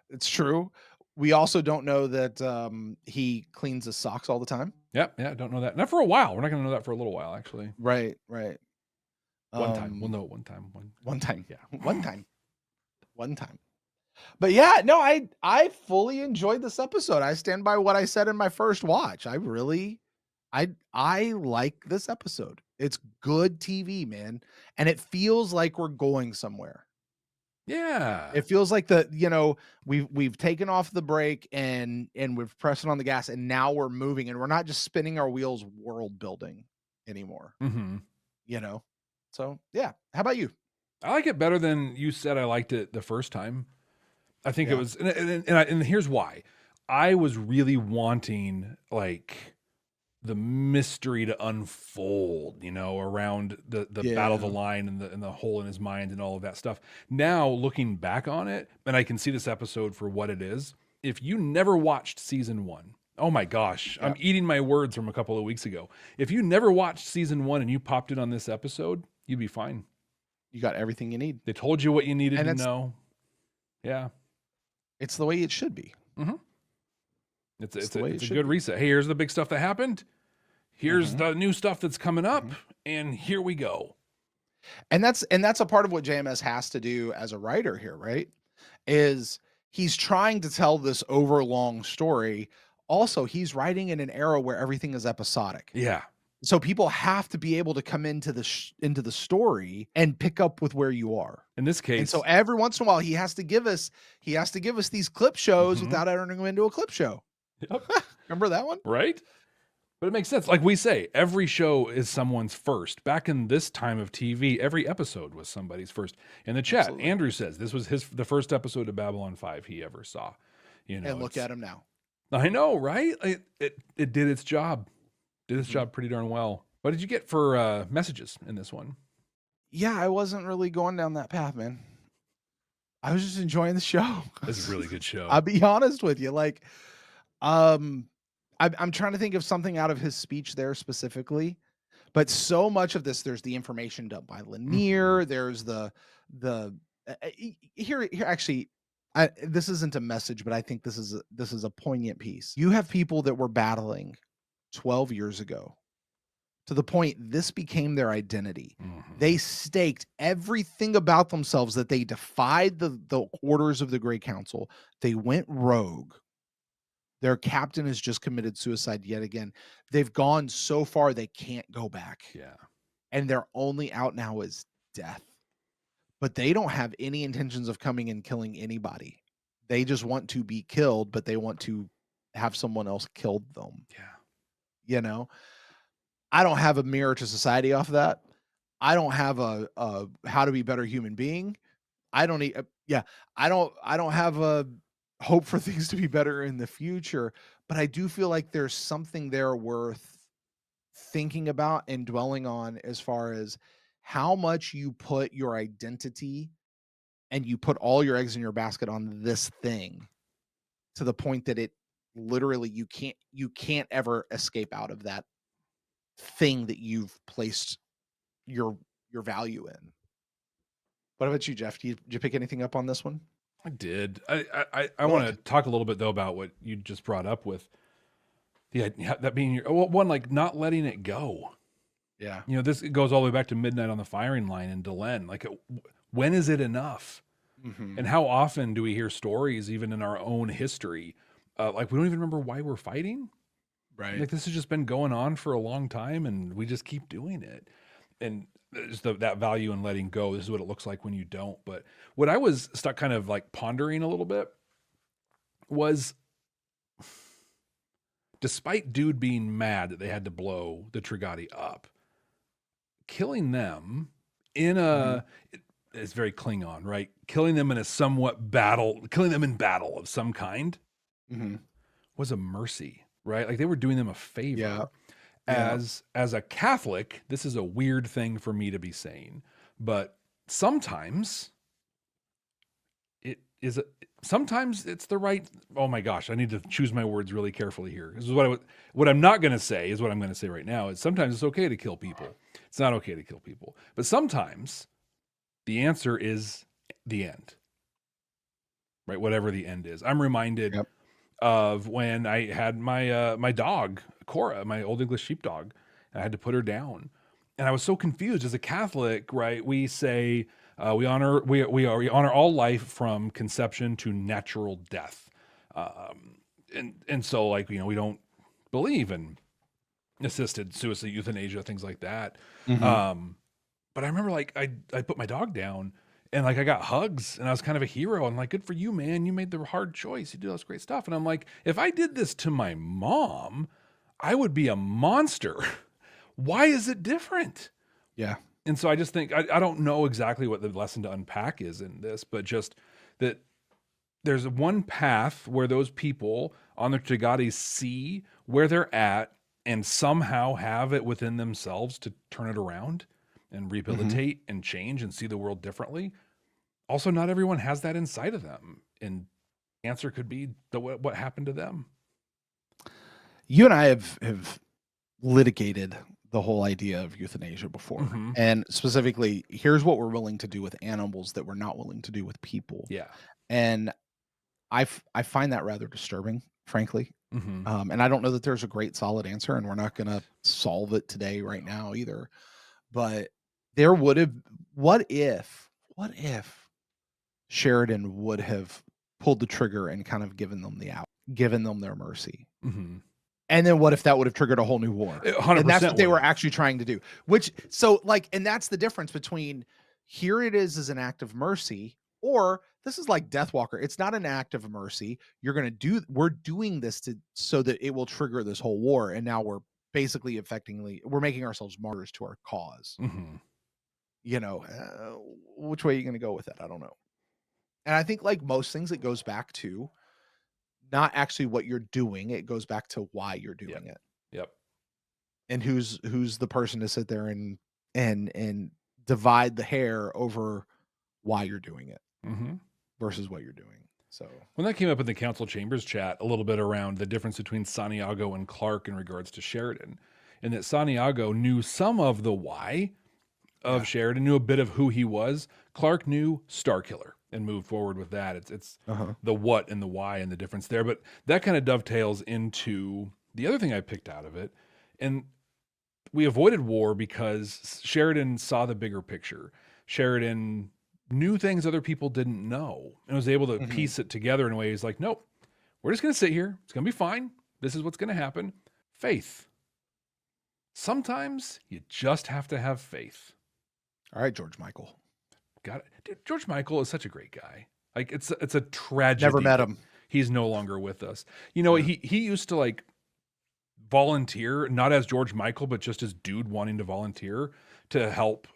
It's true. We also don't know that he cleans his socks all the time. Yeah, don't know that. Not for a while. We're not going to know that for a little while, actually. Right. One time. We'll know it one time. One time. Yeah. One time. But yeah, no, I fully enjoyed this episode. I stand by what I said in my first watch. I like this episode. It's good TV, man. And it feels like we're going somewhere. Yeah. It feels like we've taken off the brake and we're pressing on the gas and now we're moving and we're not just spinning our wheels world building anymore. Mm-hmm. You know? So yeah. How about you? I like it better than you said I liked it the first time. I think it was, and here's why. I was really wanting the mystery to unfold, around the Battle of the Line and the hole in his mind and all of that stuff. Now looking back on it, and I can see this episode for what it is. If you never watched season 1, oh my gosh, I'm eating my words from a couple of weeks ago. If you never watched season 1 and you popped in on this episode, you'd be fine. You got everything you need. They told you what you needed to know. Yeah. It's the way it should be. Mm-hmm. It's a good reset. Hey, here's the big stuff that happened. Here's the new stuff that's coming up, and here we go. And that's a part of what JMS has to do as a writer here, right? Is he's trying to tell this overlong story. Also, he's writing in an era where everything is episodic. Yeah. So people have to be able to come into the story and pick up with where you are. In this case, and so every once in a while, he has to give us these clip shows without entering them into a clip show. Yep. Remember that one? Right. But it makes sense. Like we say, every show is someone's first. Back in this time of TV, every episode was somebody's first. In the chat, Absolutely. Andrew says this was the first episode of Babylon 5 he ever saw. And look at him now. I know, right? It did its job. Did its job pretty darn well. What did you get for messages in this one? Yeah, I wasn't really going down that path, man. I was just enjoying the show. It's a really good show. I'll be honest with you. Like, I'm trying to think of something out of his speech there specifically, but so much of this, there's the information dumped by Lanier. There's here actually, this isn't a message, but I think this is a poignant piece. You have people that were battling 12 years ago to the point this became their identity. They staked everything about themselves, that they defied the orders of the Great Council. They went rogue. Their captain has just committed suicide yet again. They've gone so far they can't go back. Yeah. And their only out now is death. But they don't have any intentions of coming and killing anybody. They just want to be killed, but they want to have someone else killed them. Yeah. You know? I don't have a mirror to society off of that. I don't have a how to be better human being. I don't have a hope for things to be better in the future, but I do feel like there's something there worth thinking about and dwelling on, as far as how much you put your identity and you put all your eggs in your basket on this thing, to the point that it literally, you can't ever escape out of that thing that you've placed your value in. What about you, Jeff? Did you pick anything up on this one? I did. I want to talk a little bit though about what you just brought up with that being one, like not letting it go. Yeah. You know, this goes all the way back to Midnight on the Firing Line in Delenn. Like, when is it enough? And how often do we hear stories, even in our own history, like we don't even remember why we're fighting? Right. Like, this has just been going on for a long time, and we just keep doing it. And there's that value in letting go. This is what it looks like when you don't. But what I was stuck kind of like pondering a little bit was, despite dude being mad that they had to blow the Trigati up, killing them in it's very Klingon, right? Killing them in killing them in battle of some kind was a mercy, right? Like, they were doing them a favor. Yeah. As a Catholic, this is a weird thing for me to be saying, but sometimes sometimes it's the right. Oh my gosh, I need to choose my words really carefully here. This is what I'm not going to say is what I'm going to say right now. Is sometimes it's okay to kill people. It's not okay to kill people, but sometimes the answer is the end, right? Whatever the end is. I'm reminded of when I had my dog Cora, my Old English sheepdog. I had to put her down, and I was so confused. As a Catholic, right, we say we honor all life from conception to natural death, and so, like, you know, we don't believe in assisted suicide, euthanasia, things like that. But I remember, like, I put my dog down, and like, I got hugs, and I was kind of a hero. I'm like, good for you, man. You made the hard choice. You did all this great stuff. And I'm like, if I did this to my mom, I would be a monster. Why is it different? Yeah. And so I just think, I don't know exactly what the lesson to unpack is in this, but just that there's one path where those people on the Trigati see where they're at and somehow have it within themselves to turn it around and rehabilitate and change and see the world differently. Also, not everyone has that inside of them. And the answer could be what happened to them. You and I have litigated the whole idea of euthanasia before. And specifically, here's what we're willing to do with animals that we're not willing to do with people. Yeah. And I find that rather disturbing, frankly. And I don't know that there's a great solid answer, and we're not going to solve it today right now either. But there would have, what if Sheridan would have pulled the trigger and kind of given them given them their mercy? And then what if that would have triggered a whole new war? 100% And that's what they were actually trying to do. And that's the difference between here it is as an act of mercy, or this is like Deathwalker. It's not an act of mercy. We're doing this so that it will trigger this whole war. And now we're basically we're making ourselves martyrs to our cause. You know, which way are you going to go with that? I don't know. And I think, like most things, it goes back to not actually what you're doing. It goes back to why you're doing it. Yep. And who's the person to sit there and divide the hair over why you're doing it. versus what you're doing. So when that came up in the council chambers chat, a little bit around the difference between Santiago and Clark in regards to Sheridan, and that Santiago knew some of the why of Sheridan, knew a bit of who he was. Clark knew Starkiller and moved forward with that. It's the what and the why and the difference there. But that kind of dovetails into the other thing I picked out of it. And we avoided war because Sheridan saw the bigger picture. Sheridan knew things other people didn't know and was able to piece it together in ways like, nope, we're just going to sit here. It's going to be fine. This is what's going to happen. Faith. Sometimes you just have to have faith. All right, George Michael. Got it. Dude, George Michael is such a great guy. Like it's a tragedy. Never met him. He's no longer with us. You know, he used to like volunteer, not as George Michael, but just as dude wanting to volunteer to help,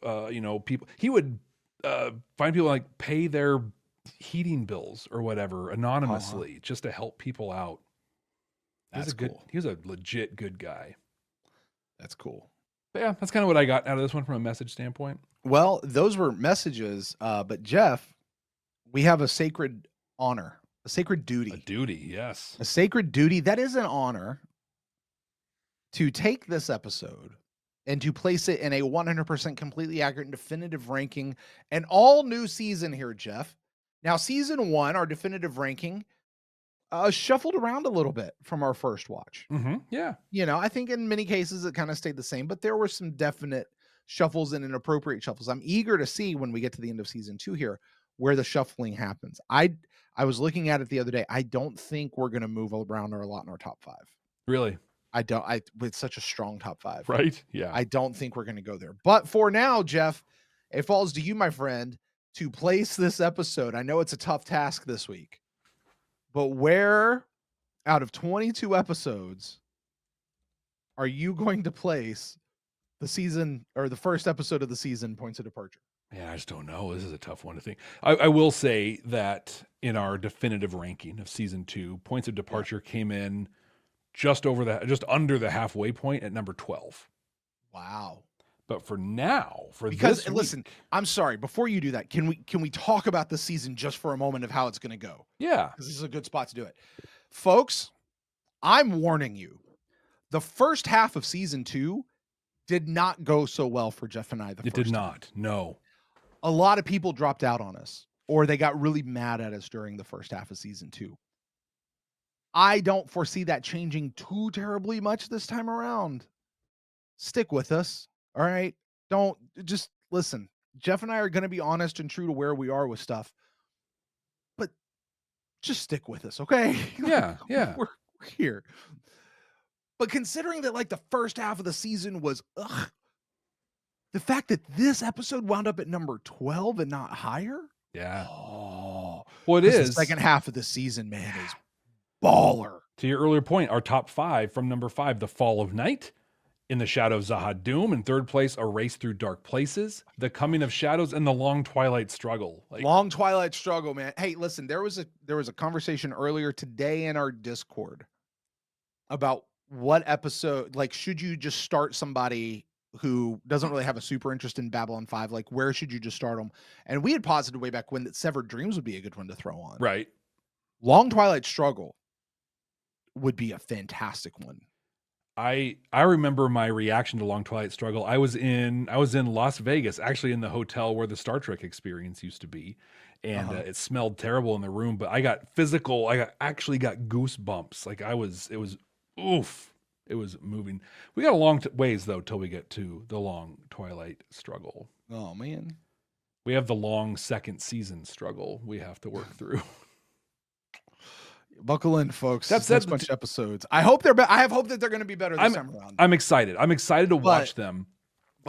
people. He would find people like pay their heating bills or whatever anonymously just to help people out. That's cool. He was a legit good guy. That's cool. But yeah, that's kind of what I got out of this one from a message standpoint. Well, those were messages, but Jeff, we have a sacred honor, a sacred duty. A duty, yes. A sacred duty. That is an honor to take this episode and to place it in a 100% completely accurate and definitive ranking, an all new season here, Jeff. Now, season 1, our definitive ranking, shuffled around a little bit from our first watch. Yeah. You know, I think in many cases it kind of stayed the same, but there were some definite shuffles and inappropriate shuffles. I'm eager to see when we get to the end of season 2 here where the shuffling happens. I was looking at it the other day. I don't think we're going to move around a lot in our top 5. Really? With such a strong top 5. Right? Yeah. I don't think we're going to go there. But for now, Jeff, it falls to you, my friend, to place this episode. I know it's a tough task this week, but where out of 22 episodes are you going to place the season or the first episode of the season points of departure? Yeah, I just don't know. This is a tough one to think. I will say that in our definitive ranking of season 2, points of departure came in just under the halfway point at number 12. Wow. But for now, because this listen, week, I'm sorry, before you do that, can we talk about the season just for a moment of how it's going to go? Yeah. Because this is a good spot to do it. Folks, I'm warning you. The first half of season 2 did not go so well for Jeff and I. It did not. No. A lot of people dropped out on us, or they got really mad at us during the first half of season 2. I don't foresee that changing too terribly much this time around. Stick with us. All right. Don't just listen. Jeff and I are going to be honest and true to where we are with stuff, but just stick with us. Okay. Yeah. Yeah. We're here. But considering that like the first half of the season was, the fact that this episode wound up at number 12 and not higher. Yeah. Oh, well, it is. The second half of the season, man, is baller. To your earlier point, our top 5 from number 5, The Fall of Night, In the Shadow of Zahad-Dum. In third place, A Race Through Dark Places, The Coming of Shadows, and The Long Twilight Struggle. Long Twilight Struggle, man. Hey, listen, there was a conversation earlier today in our Discord about what episode, like, should you just start somebody who doesn't really have a super interest in Babylon 5? Like, where should you just start them? And we had posited way back when that Severed Dreams would be a good one to throw on. Right. Long Twilight Struggle would be a fantastic one. I remember my reaction to Long Twilight Struggle. I was in Las Vegas, actually in the hotel where the Star Trek experience used to be. And it smelled terrible in the room, but I got physical. I actually got goosebumps. Like it was oof. It was moving. We got a long ways though, till we get to the Long Twilight Struggle. Oh man. We have the long second season struggle we have to work through. Buckle in, folks. That's a bunch of episodes. I hope I have hope that they're going to be better this time around. I'm excited. I'm excited to watch them.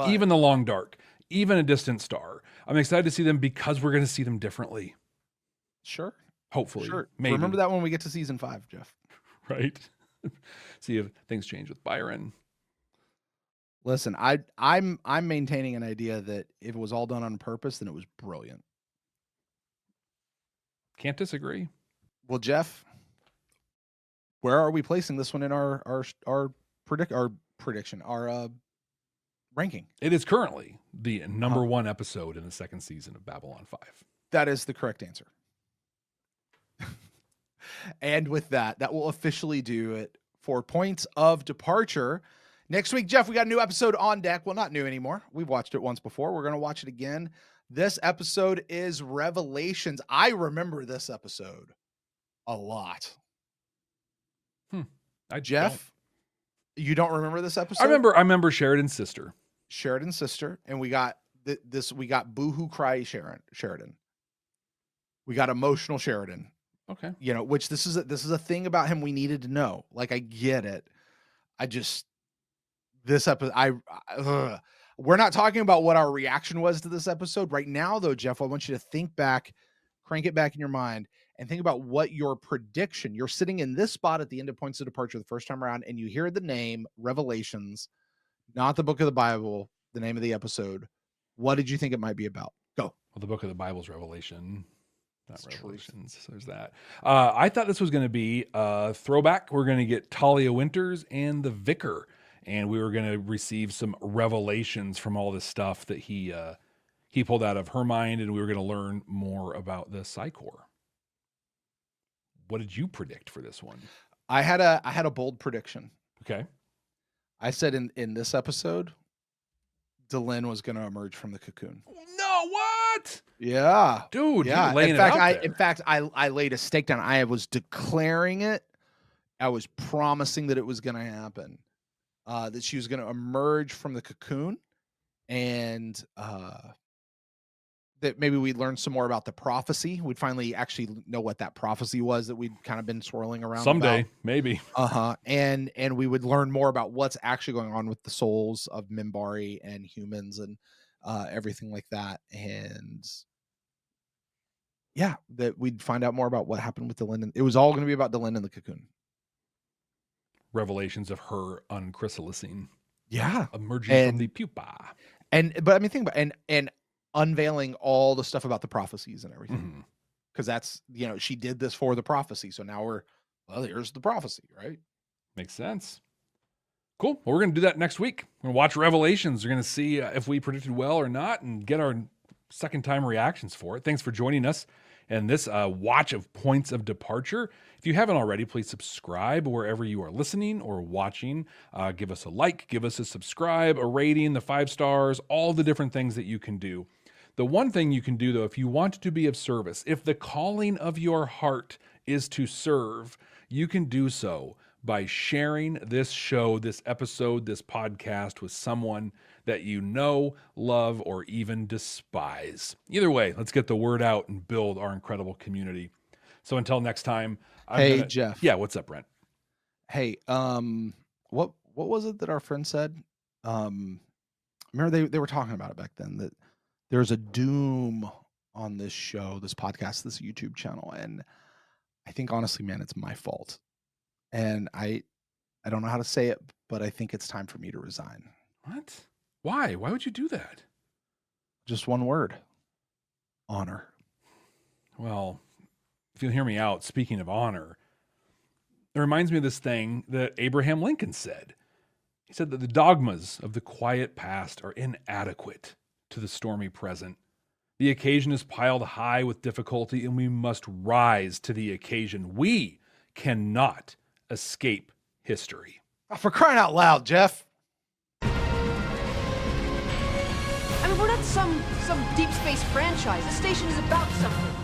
Even The Long Dark, even A Distant Star. I'm excited to see them because we're going to see them differently. Sure. Hopefully. Sure. Maybe. Remember that when we get to season 5, Jeff. Right. See if things change with Byron. Listen, I'm maintaining an idea that if it was all done on purpose, then it was brilliant. Can't disagree. Well, Jeff, where are we placing this one in our prediction, our ranking? It is currently the number 1 episode in the second season of Babylon 5. That is the correct answer. And with that will officially do it for Points of Departure. Next week, Jeff, we got a new episode on deck. Well, not new anymore. We've watched it once before. We're going to watch it again. This episode is Revelations. I remember this episode a lot. Jeff, you don't remember this episode? I remember Sheridan's sister. Sheridan's sister. And we got we got Boohoo Cry Sheridan. We got Emotional Sheridan. Okay. You know, which this is a thing about him we needed to know. Like, I get it. This episode, we're not talking about what our reaction was to this episode right now, though, Jeff. I want you to think back, crank it back in your mind, and think about what your prediction. You're sitting in this spot at the end of Points of Departure the first time around, and you hear the name Revelations, not the book of the Bible, the name of the episode. What did you think it might be about? Go. Well, the book of the Bible's Revelation. Not Revelations. So there's that. I thought this was going to be a throwback. We're going to get Talia Winters and the Vicar, and we were going to receive some revelations from all this stuff that he pulled out of her mind, and we were going to learn more about the Psi Corps. What did you predict for this one? I had a bold prediction. Okay. I said in this episode, Delenn was going to emerge from the cocoon. No, what? Yeah, dude. Yeah. Laying In fact, I laid a stake down. I was declaring it. I was promising that it was going to happen. That she was going to emerge from the cocoon, and that maybe we'd learn some more about the prophecy. We'd finally actually know what that prophecy was that we'd kind of been swirling around. Someday, maybe. And we would learn more about what's actually going on with the souls of Minbari and humans and everything like that. And yeah, that we'd find out more about what happened with Delenn. It was all going to be about Delenn and the cocoon. Revelations of her unchrysalicing. Yeah. Emerging from the pupa. But I mean, think about and unveiling all the stuff about the prophecies and everything. Because that's, she did this for the prophecy. So now here's the prophecy, right? Makes sense. Cool. Well, we're going to do that next week. We're going to watch Revelations. We're going to see if we predicted well or not and get our second time reactions for it. Thanks for joining us and this watch of Points of Departure. If you haven't already, please subscribe wherever you are listening or watching. Give us a like, give us a subscribe, a rating, the 5 stars, all the different things that you can do. The one thing you can do, though, if you want to be of service, if the calling of your heart is to serve, you can do so by sharing this show, this episode, this podcast with someone that you know, love, or even despise. Either way, let's get the word out and build our incredible community. So until next time. Jeff. Yeah, what's up, Brent? Hey, what was it that our friend said? Remember they were talking about it back then, that there's a doom on this show, this podcast, this YouTube channel, and I think honestly, man, it's my fault. And I don't know how to say it, but I think it's time for me to resign. What? Why? Why would you do that? Just one word. Honor. Well, if you'll hear me out, speaking of honor, it reminds me of this thing that Abraham Lincoln said. He said that the dogmas of the quiet past are inadequate to the stormy present. The occasion is piled high with difficulty, and we must rise to the occasion. We cannot escape history. For crying out loud, Jeff. I mean, we're not some deep space franchise. The station is about something.